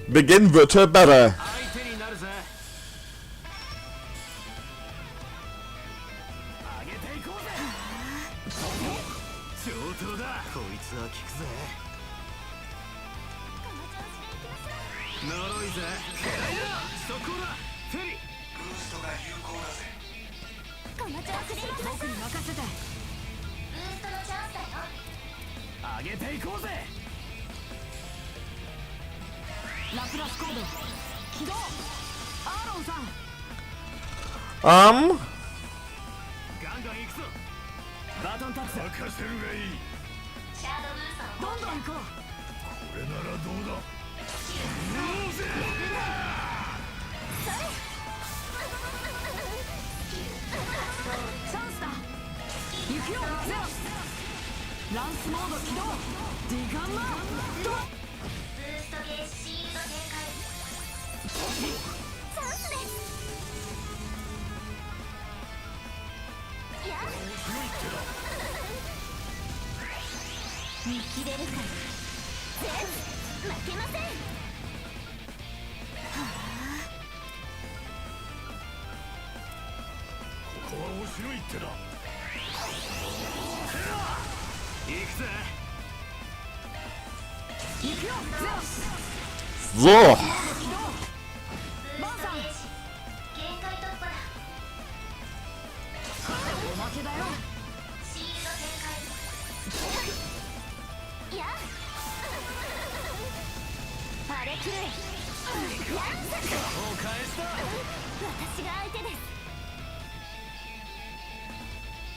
Begin virtual battle. 相手になるぜ。上げていこうぜ。上等だ。こいつは効くぜ。呪いぜ。そこだ。フェリ。ブーストが有効だぜ。この調子で僕に任せて。ブーストのチャンスだよ。上げていこうぜ。ラプラスコード起動。アーロンさん。ガンガン行くぞ。バトンタッチだ。任せるがいい。シャードブーストのどんどん行こう。これならどうだ。チャンスだ。行くよゼロ。ランスモード起動。ディガンマンド。ブーストゲージシールド展開。チャンスです。やっ見切れるかな。全部負けません。ここは面白いってだ。行くぜ。行くよゼロ。 So. 起動。バンさん。限界突破だ。おまけだよ。シールド展開。やっ荒れ狂い。やんさく。もう返した。私が相手です。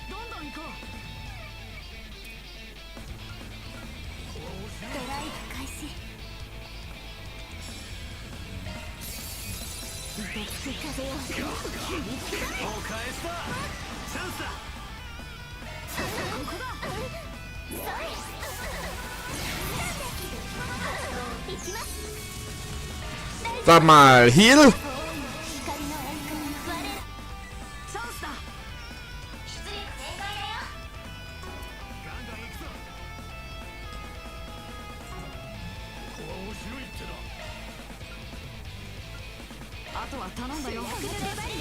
どんどん行こう。ドライブ開始。受けつく風よ。もう返した。チャンスだ。ここだ。それ。行きます。 Sag mal, Heal? 光のエンカー我ら。チャンスだ。出力全開だよ。ガンガン行くぞ。ここは面白いってだ。あとは頼んだよ。主役の出番ね。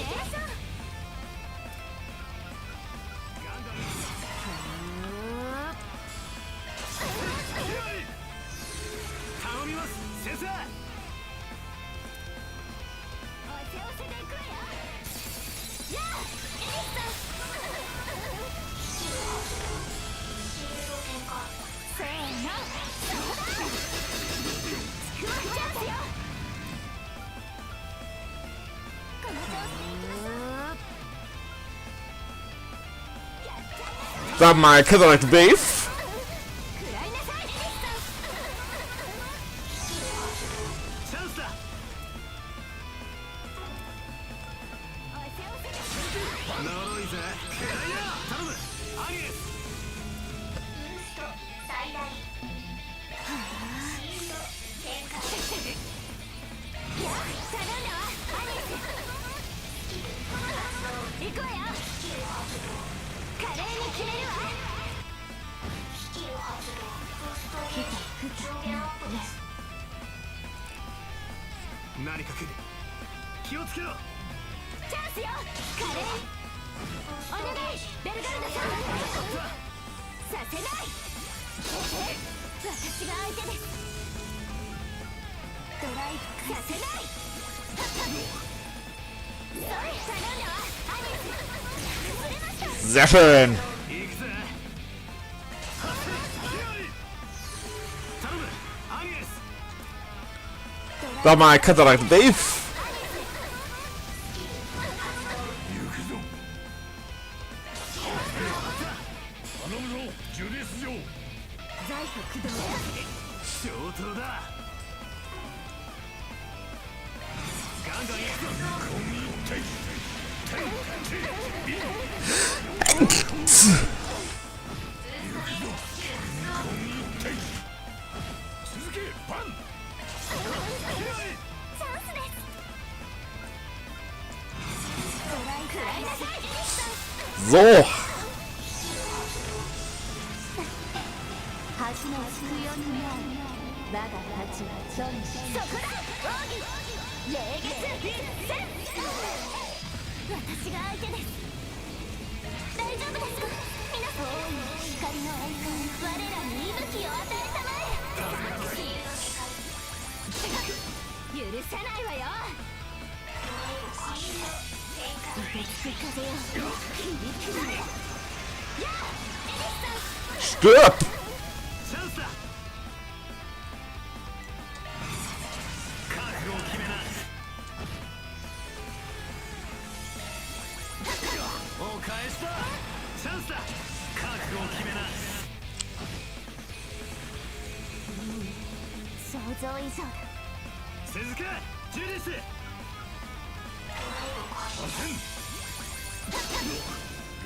頼みます先生。おせおせでいくわよ。やあ、エリスさん。シールド展開。せーの。そうだ。ちくわチャンスよ。この調子でいきましょう。やっちゃいなさい。 Sag mal, kennt ihr euch Wave? 食らいなさい、エリスさん。チャンスだ。おせおせで。呪いぜ。頼むアニエス。何か来る。気をつけろ。チャンスよ。カレーお願いベルガルダさん。させない。私が相手です。ドライブさせない。それ頼んだわアニス。崩れました。 Sehr schön. 行くぜ。頼むアニエス。 Da mal Cataract Dave. 行くぞ。頼むぞジュディス嬢。財布駆動。上等だ。ガンガン行くぞ。続けバン。チャンスです。ドライ食らいなさい。 So. 恥のつくようになる。我がたちは存じ。そこだ。奥義。礼月一戦。私が相手です。大丈夫ですか。皆さん。光のアイコン。我らに息吹を与えたまえ。許さないわよ。凍てつく風よ。響くなれ。やあ、エリスさん。 Stirb. チャンスだ。覚悟を決めな。お返しだ。チャンスだ。覚悟を決めな。想像以上だ。続けジュディス。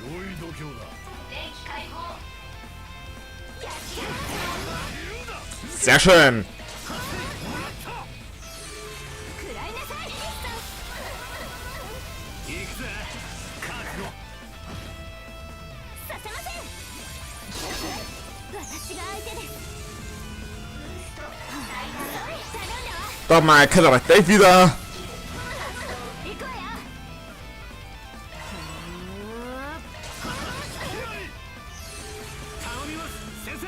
用意度胸だ。 Sehr schön. 食らいなさい。エリスさん。行くぜ。覚悟。させません。私が相手です。頼んだわ。 Da mal Cataract Dave wieder. 行くわよ。頼みます先生。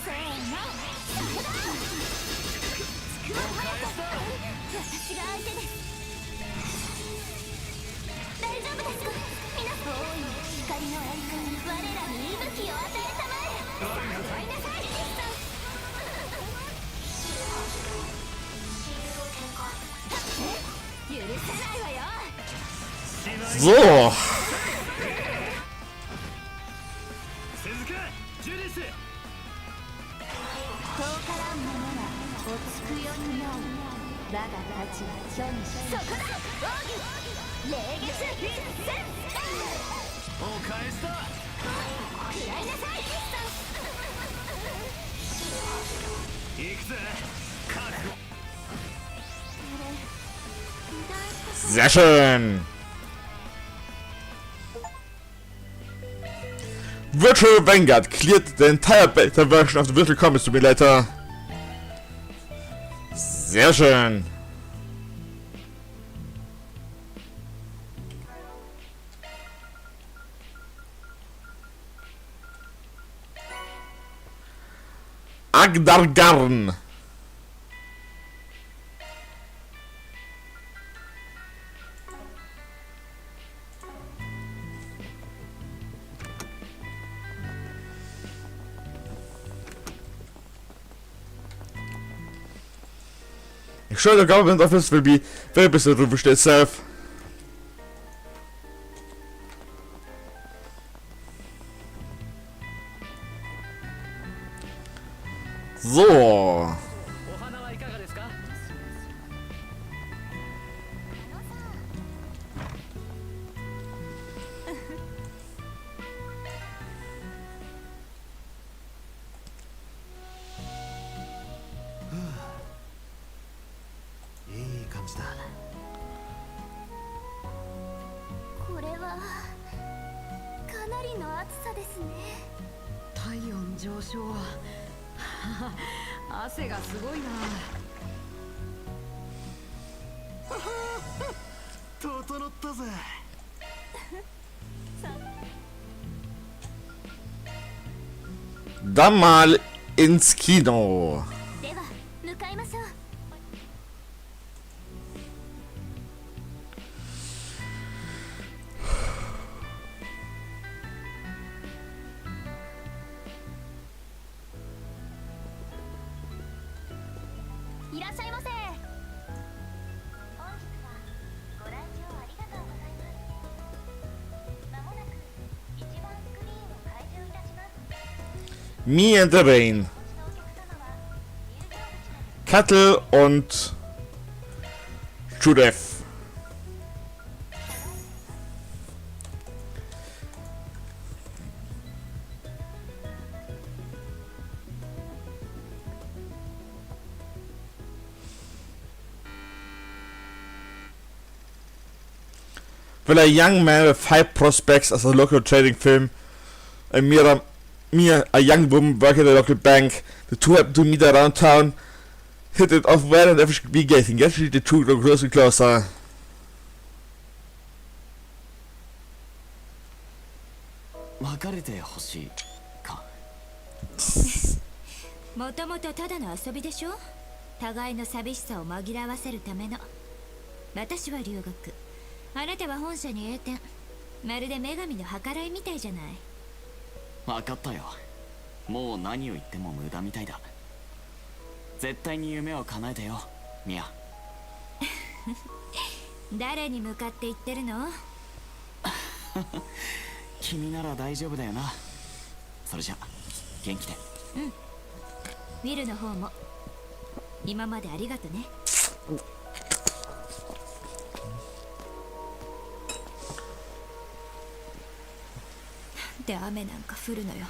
せーの。私が相手です。大丈夫ですか。皆さん。光のアイコン。我らに息吹を与えたまえ。使いなさい。エリスさん。許さないわよ。 So. 続けジュディス。遠からんものはおつくよになる。我がたちは存じ。そこだ。奥義。礼月一戦。お返しだ。食らいなさい。エリスさん。行くぜ。覚悟。 Sehr schön. Virtual Vanguard cleared the entire beta version of the Virtual Combat Simulator. Sehr schön. Agdargarn. I'm sure the government office will be very busy to wish itself. So. お花はいかがですか。はかなりの暑さですね。体温上昇。汗がすごいな。整ったぜ。Dann mal ins Kino. では向かいましょう。いらっしゃいませ。本日はご来場ありがとうございます。まもなく一番スクリーンを開場いたします。 Me and the Rain. お客様は入場口まで Kattel und Judef. Will a young man with high prospects as a local trading firm and me, a young woman working at a local bank. The two happen to meet around town, hit it off well, and everything began. Gradually, the two grow closer and closer. 別れてほしいか。もともとただの遊びでしょ。互いの寂しさを紛らわせるための。私は留学、あなたは本社に栄転。まるで女神の計らいみたいじゃない。分かったよ。もう何を言っても無駄みたいだ。絶対に夢を叶えてよ、ミア。誰に向かって言ってるの？君なら大丈夫だよな。それじゃ元気で。うん。ウィルの方も今までありがとね。なんで雨なんか降るのよ。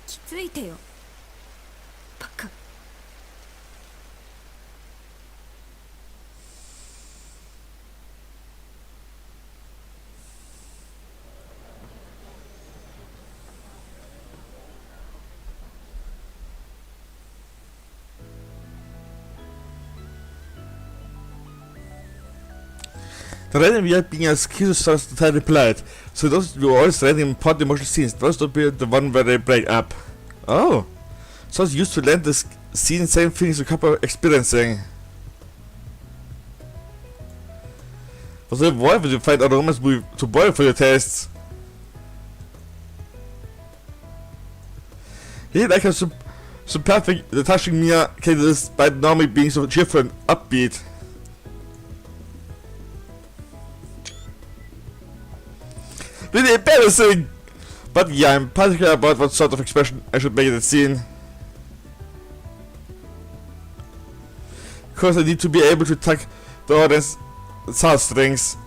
きついてよ。バカ。The random VR being as key starts to totally polite. So those who always random important emotional scenes. Those don't be the one where they break up. Oh. So it's used to land this scene same feelings a couple experiencing. Was it boy when you find a romance movie too boring for your tastes? He like how so perfect the touching Mia can despite normally being so cheerful and upbeat. Really embarrassing! But yeah, I'm particular about what sort of expression I should make in the scene. Because I need to be able to tug the audience heartstrings.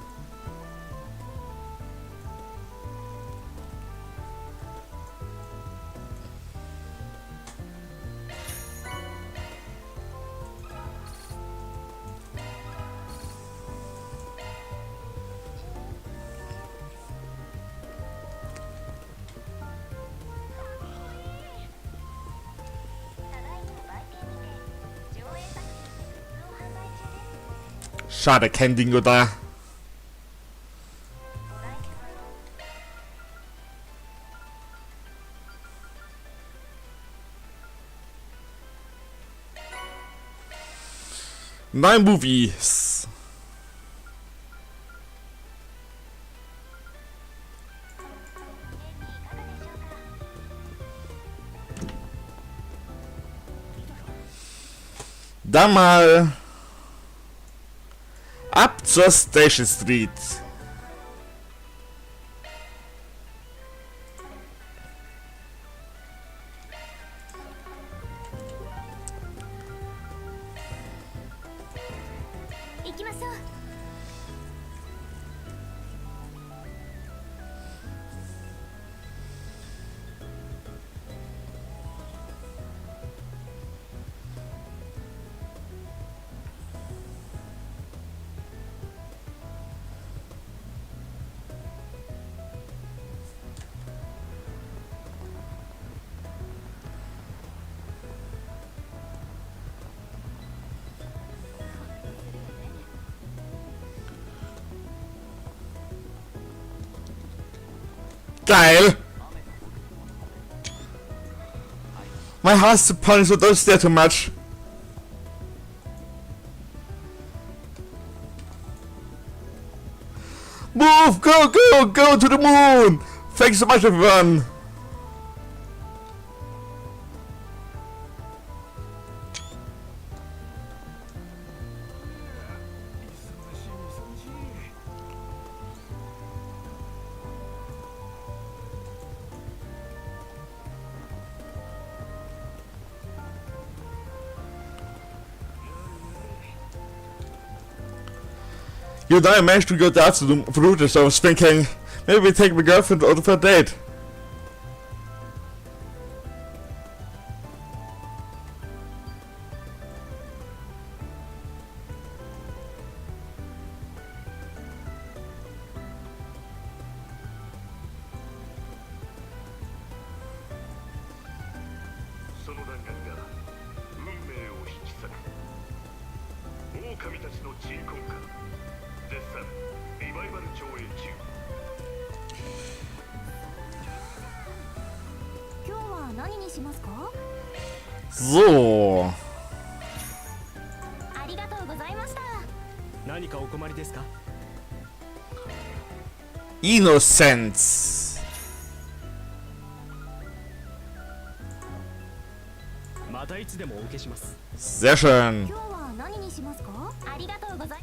Schade, kein Dingo da. Neue Movies. Dann mal ab zur Station Street. Geil! My heart's upon so don't stare too much. Move! Go, go, go to the moon! Thanks so much, everyone! You and I managed to go to the afternoon for Router, so I was thinking, maybe we take my girlfriend out for a date. So. ありがとうございました。何かお困りですか？ Innocence. またいつでもお受けします。 Sehr schön. 今日は何にしますか？ありがとうござい。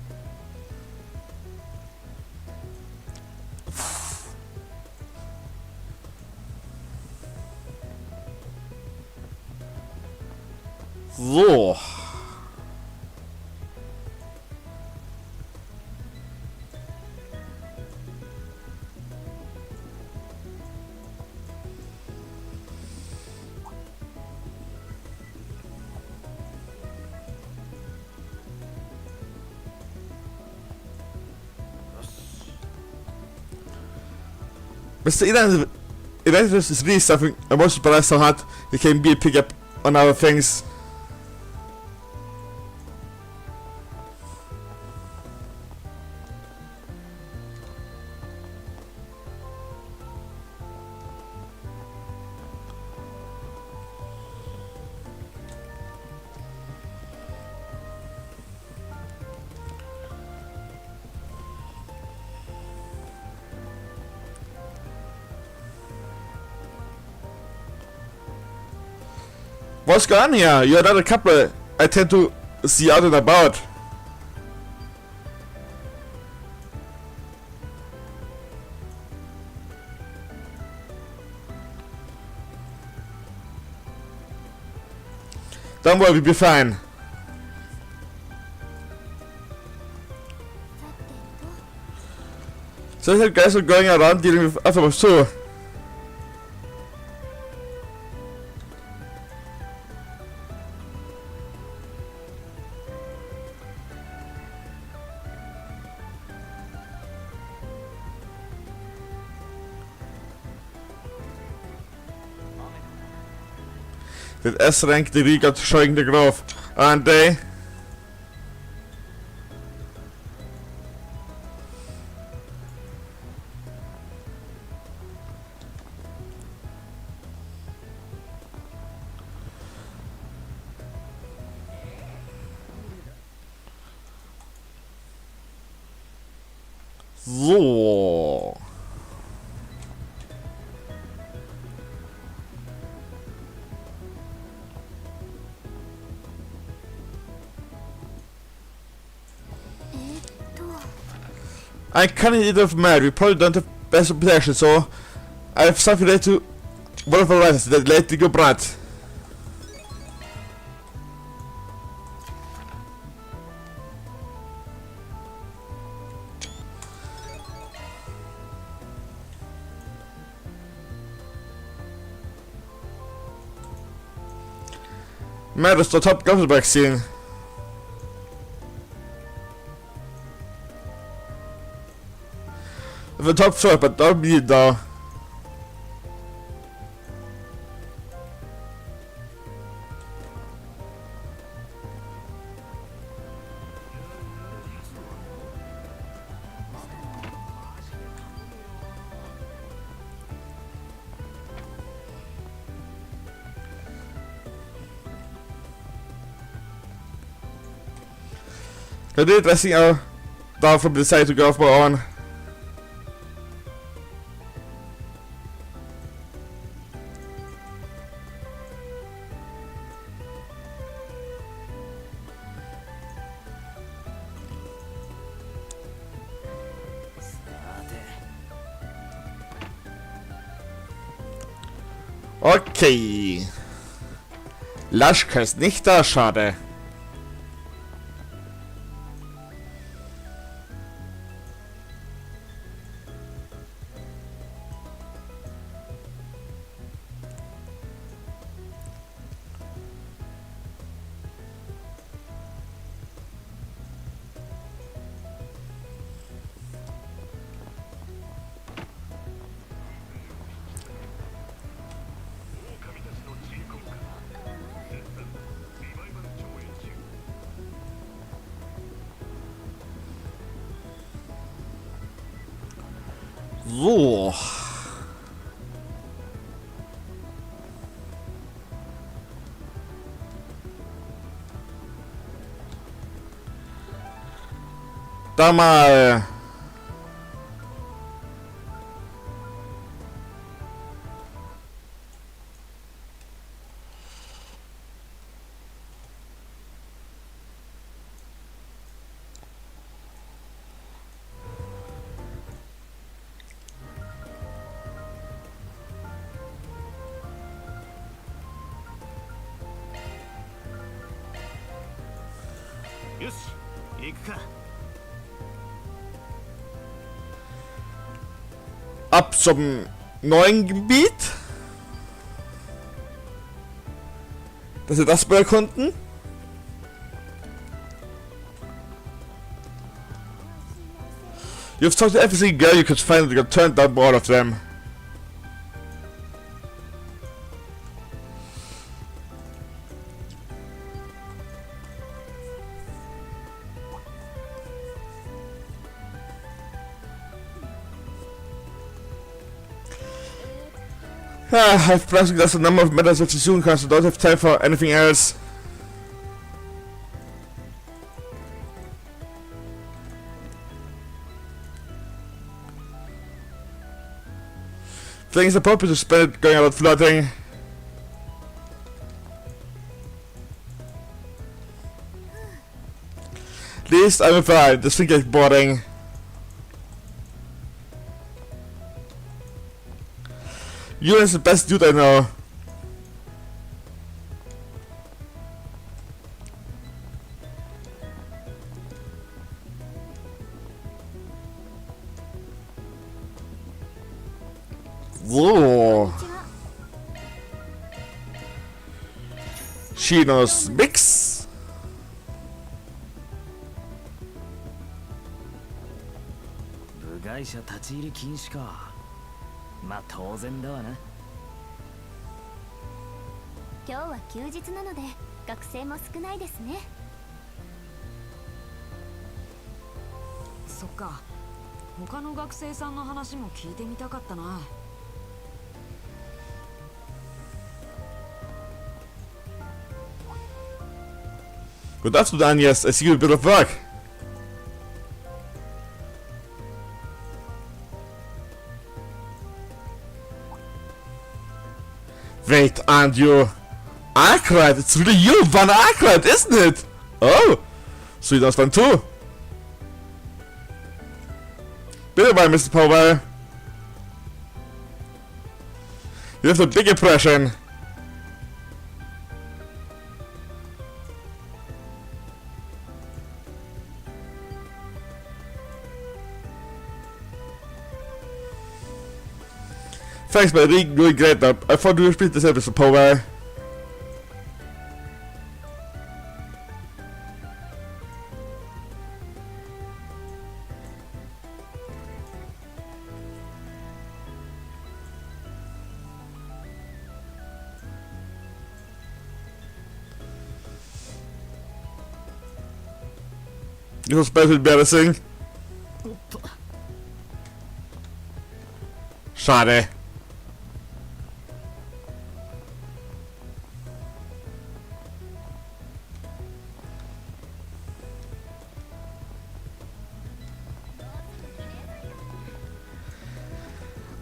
So. Mr. Evangelist is really something emotional, but I so hard he can be a pick up on other things. What's going on here? You're not a couple I tend to see out and about. Don't worry, we'll be fine. So you guys are going around dealing with other ones too. With S rank the got showing the growth, aren't they? So. I can't eat of mad, we probably don't have best protection, so I have something there to one of the writers that let it go brat. Mad is the top government vaccine. The top floor, but don't be it though. I did resting out down from the side to go off my own. Okay. Laschka ist nicht da, schade. So. Da mal.よし行くか。 Ab zum neuen Gebiet. Dass wir das erkunden. You've talked to every single girl you could find and you turned down all of them. I've pressed that's the number of medals that you soon can, so don't have time for anything else. Think it's appropriate to spend it going out flirting. At least I'm fine, this thing gets boring. You is the best dude I know. So. Chinos Mix. Bugaisha 立ち入り禁止か。まあ当然だわな。今日は休日なので学生も少ないですね。そっか。他の学生さんの話も聞いてみたかったな。Good afternoon, Agnes. I see you a bit of work. Wait, aren't you Arkwright? It's really you, Van Arkwright, isn't it? Oh, so that's fun too. Bitte mal, Mr. Powell. You have a big impression. Thanks, man. Really great. I thought you would speak this episode, Powell. You know, special embarrassing. Schade.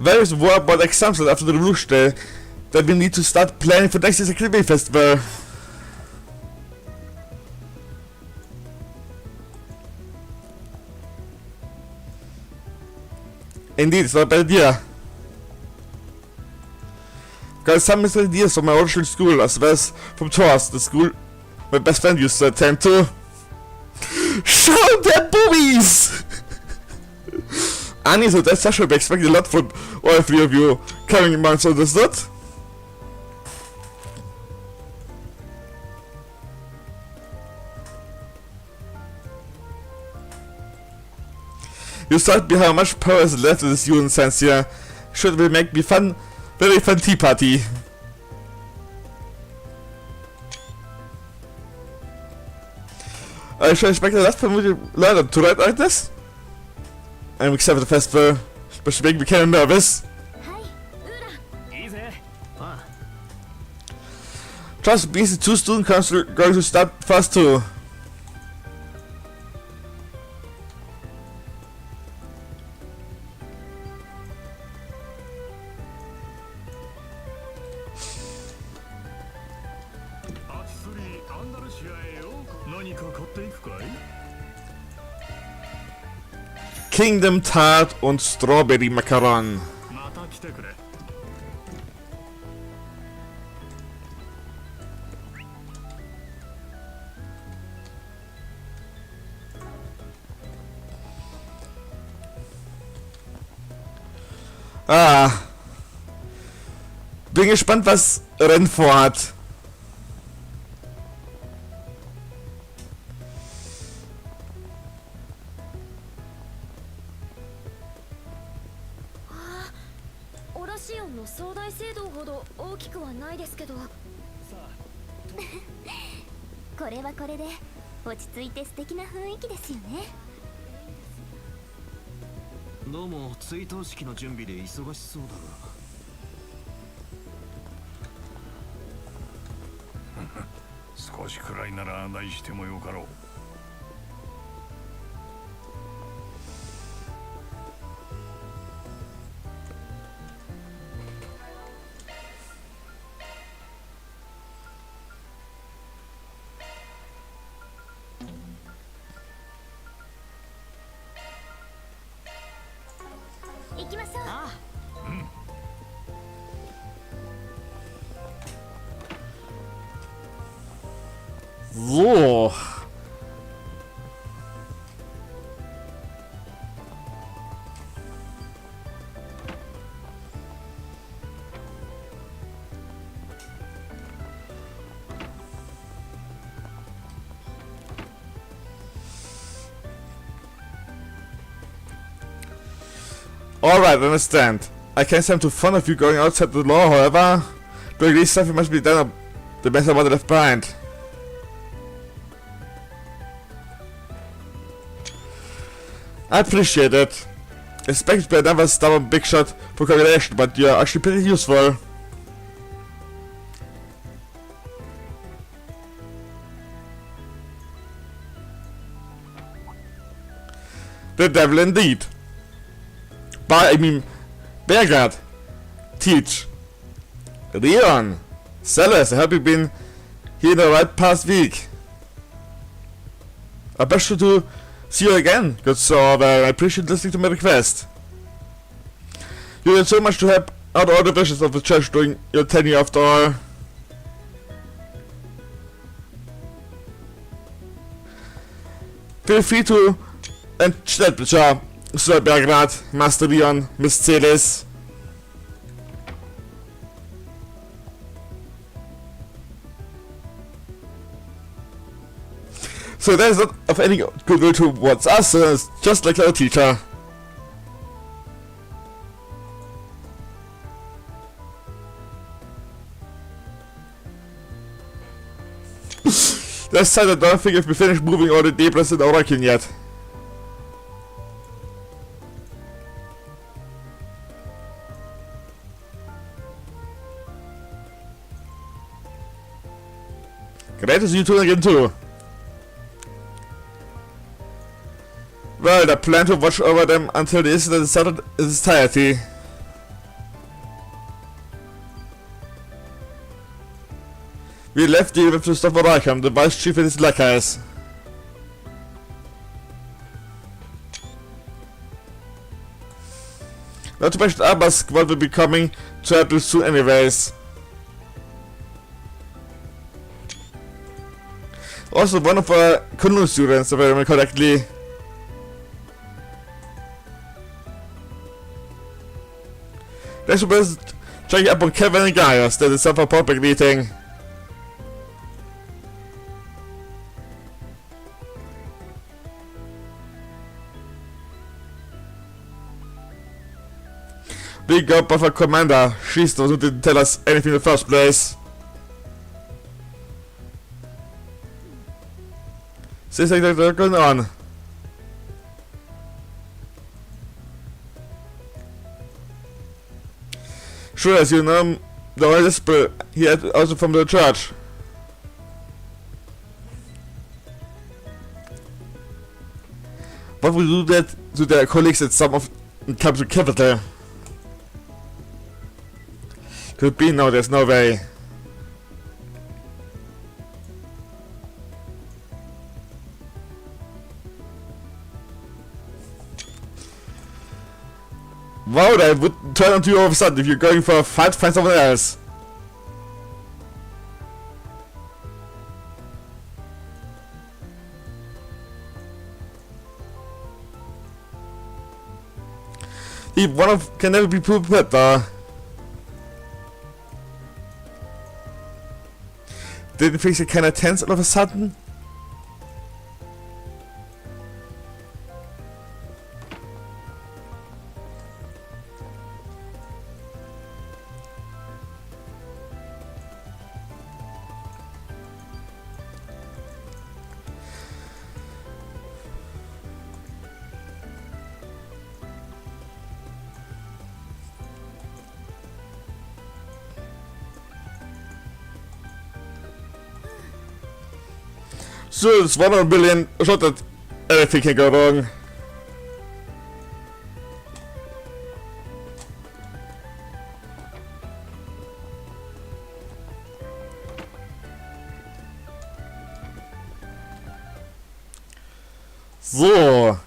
Various war about examples after the revolution that we need to start planning for next year's activity festival. Indeed, it's not a bad idea. Got some missing ideas from my original school as well as from Thor's, the school my best friend used to attend to. Show their boobies! Annie, so that's Sasha, we expect a lot from all three of you coming months, understood? You start behind how much power is left in this student sense here. Should will make me fun, very fun tea party. I should expect a lot from you to learn to write like this. I'm excited for the festival, but she make me kind of nervous. Trust me, the 2 student council going to start fast too. Kingdom Tart und Strawberry Macaron. Bin gespannt, was Ren vorhat.どうも追悼式の準備で忙しそうだな。少しくらいなら案内してもよかろう。So. Alright, understand. I can't stand too fond of you going outside the law, however. Doing this stuff must be done the best I want left behind. I appreciate it. Expect by another stubborn big shot for calculation, but you're actually pretty useful. The devil indeed. But I mean, Bergard, Teach, Leon, Celes, I hope you've been here the right past week. I best to see you again, good sir. I appreciate listening to my request. You did so much to help out all the wishes of the church during your tenure after all. Feel free to entschließen, bitte, Sir Bergrad, Master Leon, Miss Celis. So that is not of any goodwill towards us, it's just like our teacher. Let's say that I don't think if we finished moving all the debris in Oracle yet. Great to see you two again too. Well, I plan to watch over them until the incident is settled in its entirety. We left you with the stuff for Arkham. The vice chief is Lackeyes. Not to mention Abba's squad will be coming to help you soon anyways. Also, one of our Kunlun students, if I remember correctly, they should be checking up on Kevin and Gaius. That is a public meeting. Big up of our commander. She's the one who didn't tell us anything in the first place. Seems like they're going on. Sure, as you know, the Whisper he had also from the church. What will do that to their colleagues at some of the capital capital? Could be, no, there's no way. Wow, that would turn on to you all of a sudden if you're going for a fight, find someone else. One of can never be proved better. Didn't things get kinda tense all of a sudden? So it's 1 billion shot that everything can go wrong. So.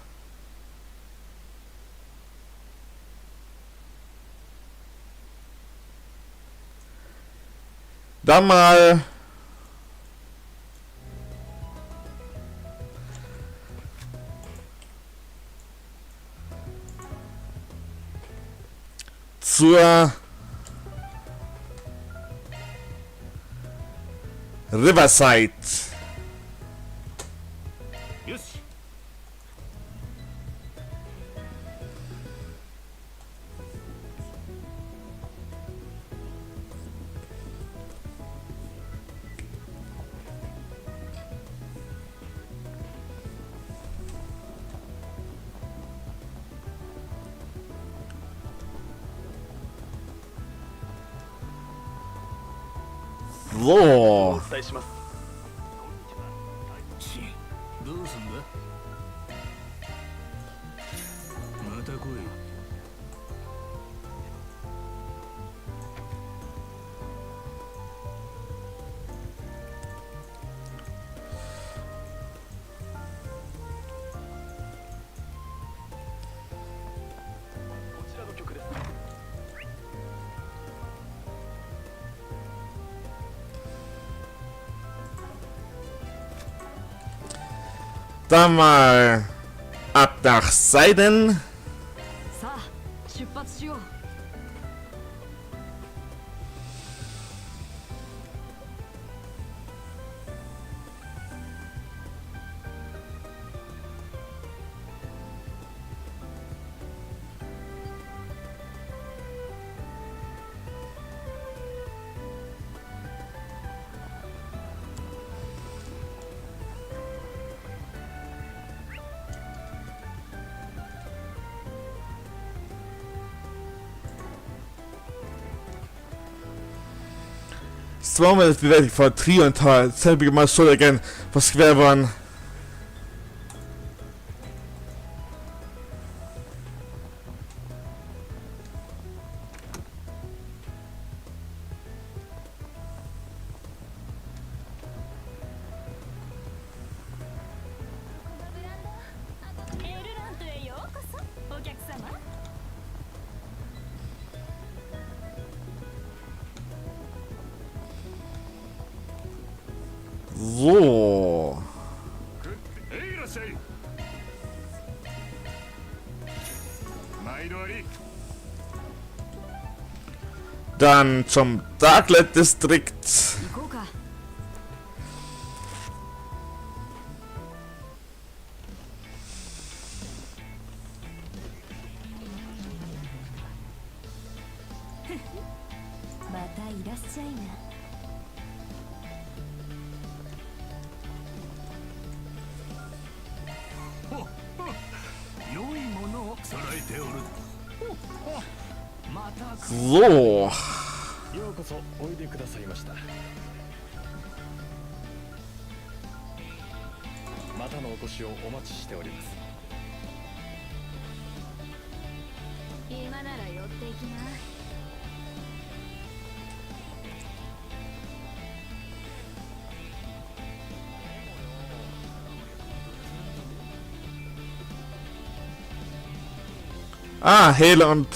Dann mal zur Riverside. Yes. So. 伝えします。どうすんだ。また来い。こちらの曲です。 Dann mal ab nach Seiden. さあ出発しよう。It's the moment that we're waiting for a trio and tell me my soul again for Square One. So. いらっしゃい。毎度あり。 Dann zum Darklet District. 行こうか。またいらっしゃいな。良いものを揃えておる。また So. ようこそおいでくださいました。またのお越しをお待ちしております。今なら寄っていきな。Ah, Hele und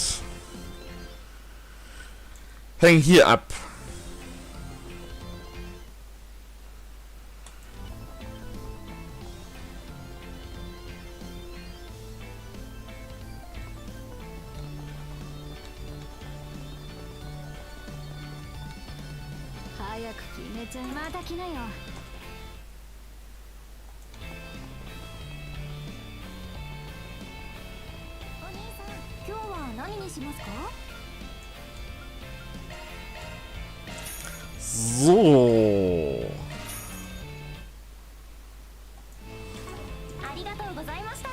hängen hier ab.また来なよ。お兄さん、今日は何にしますか？ So. ありがとうございました。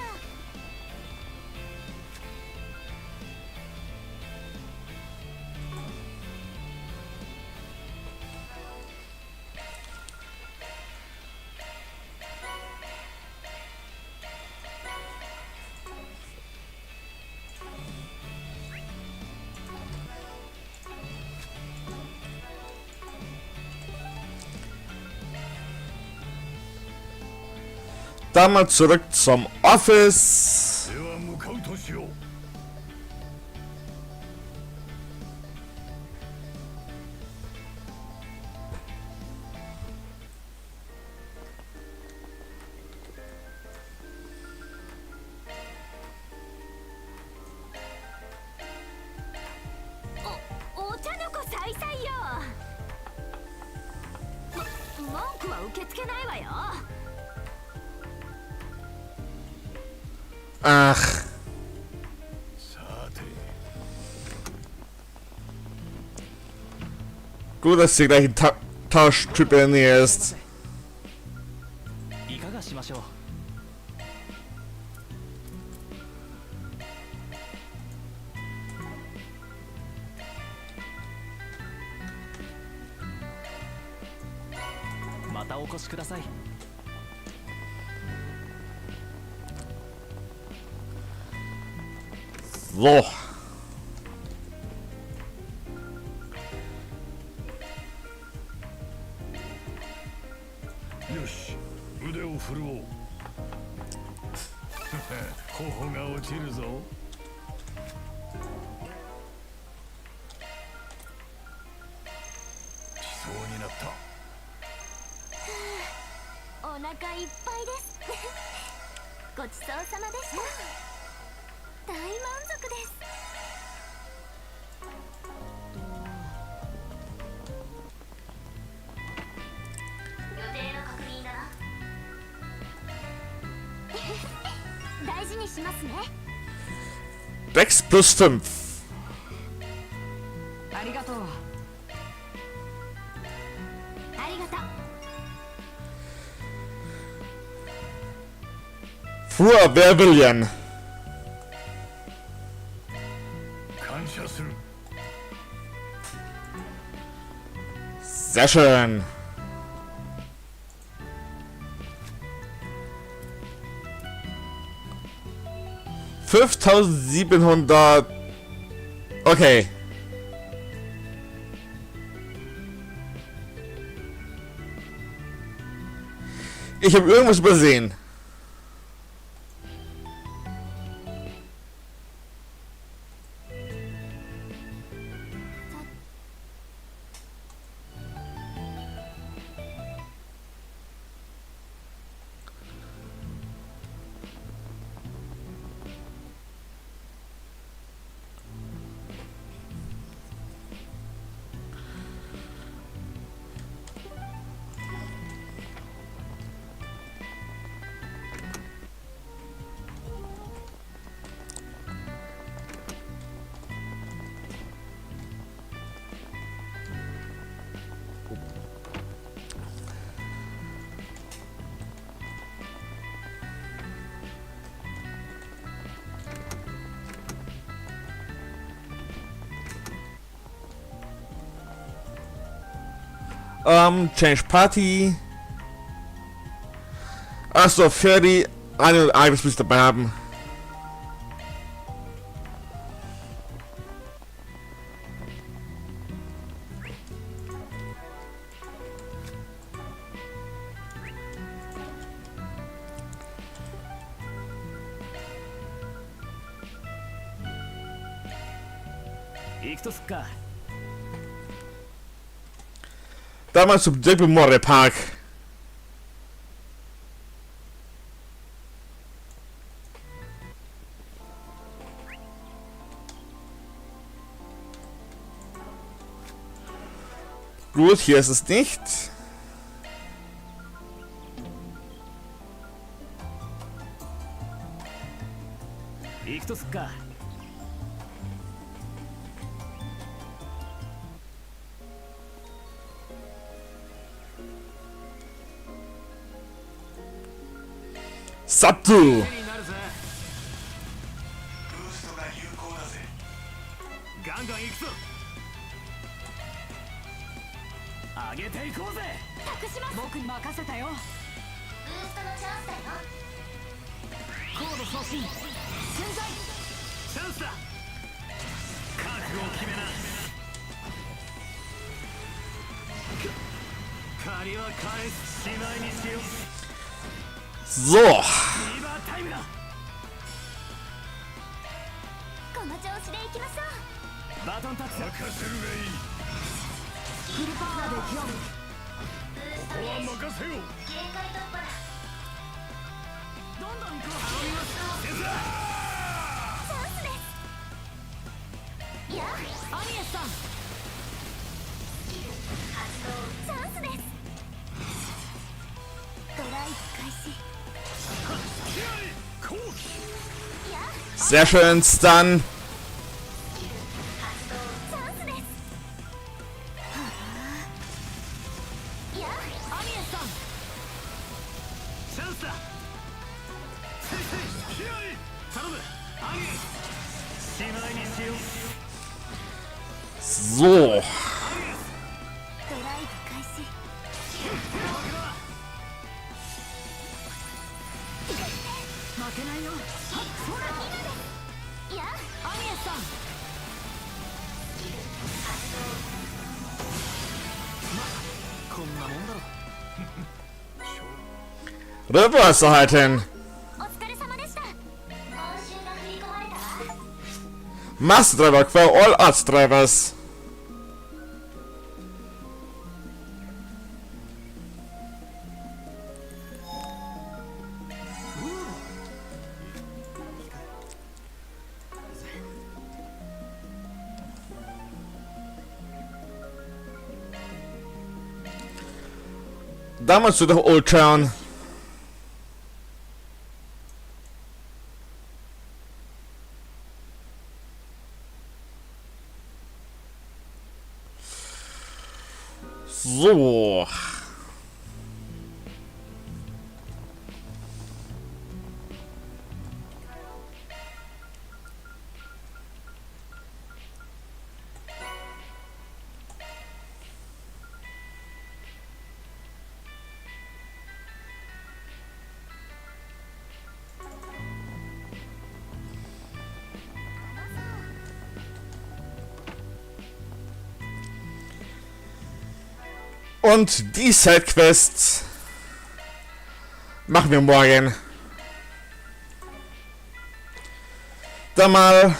Dann mal zurück zum Office. では向かうとしよう。お茶の子さいさいよ。文句は受け付けないわよ。 Ach. さて。 Gut, dass hier gleich ein Tauschtyp in der Nähe ist. いかがしましょう。またお越しください。 So. よし、腕を振るおう。頬が落ちるぞ。しそうになった。お腹いっぱいです。ごちそうさまでした。大満足です。予定の確認だな。大事にしますね。 Dex plus 5. ありがとう。ありがとう。 Früher Werbelian. 感謝する。 Sehr schön. $5.700. Okay. Ich habe irgendwas übersehen. Change Party. Achso, Ferry, Anne und Agnes müsst ihr dabei haben. Damals zum Daybreak Park. Gut, hier ist es nicht. Sattu! ブーストが有効だぜ。ガンガン行くぞ。上げていこうぜ。託します。僕に任せたよ。ブーストのチャンスだよ。コード送信潜在。チャンスだ。覚悟を決めな。借りは返す。しまいにしよう。 So. リバータイムだ。この調子で行きましょう。バトンタッチだ。任せるがいい。フルパワーで行くよ。ここは任せよう。限界突破だ。どんどん行こう。頼みます。チャンスです。いや、アニエスさん。チャンスです。ドライブ開始。 Sehr schön, Stun. ドライ So. ブ開始。負けないよ。ほら、いや、アニエスさん。こんなもんだろ。 Reverse halten. お疲れ様でした。報酬が振り込まれたわ。 Master Driver for all Arts Drivers. Damals zu der Old Town. So. Und die Sidequests machen wir morgen. Dann mal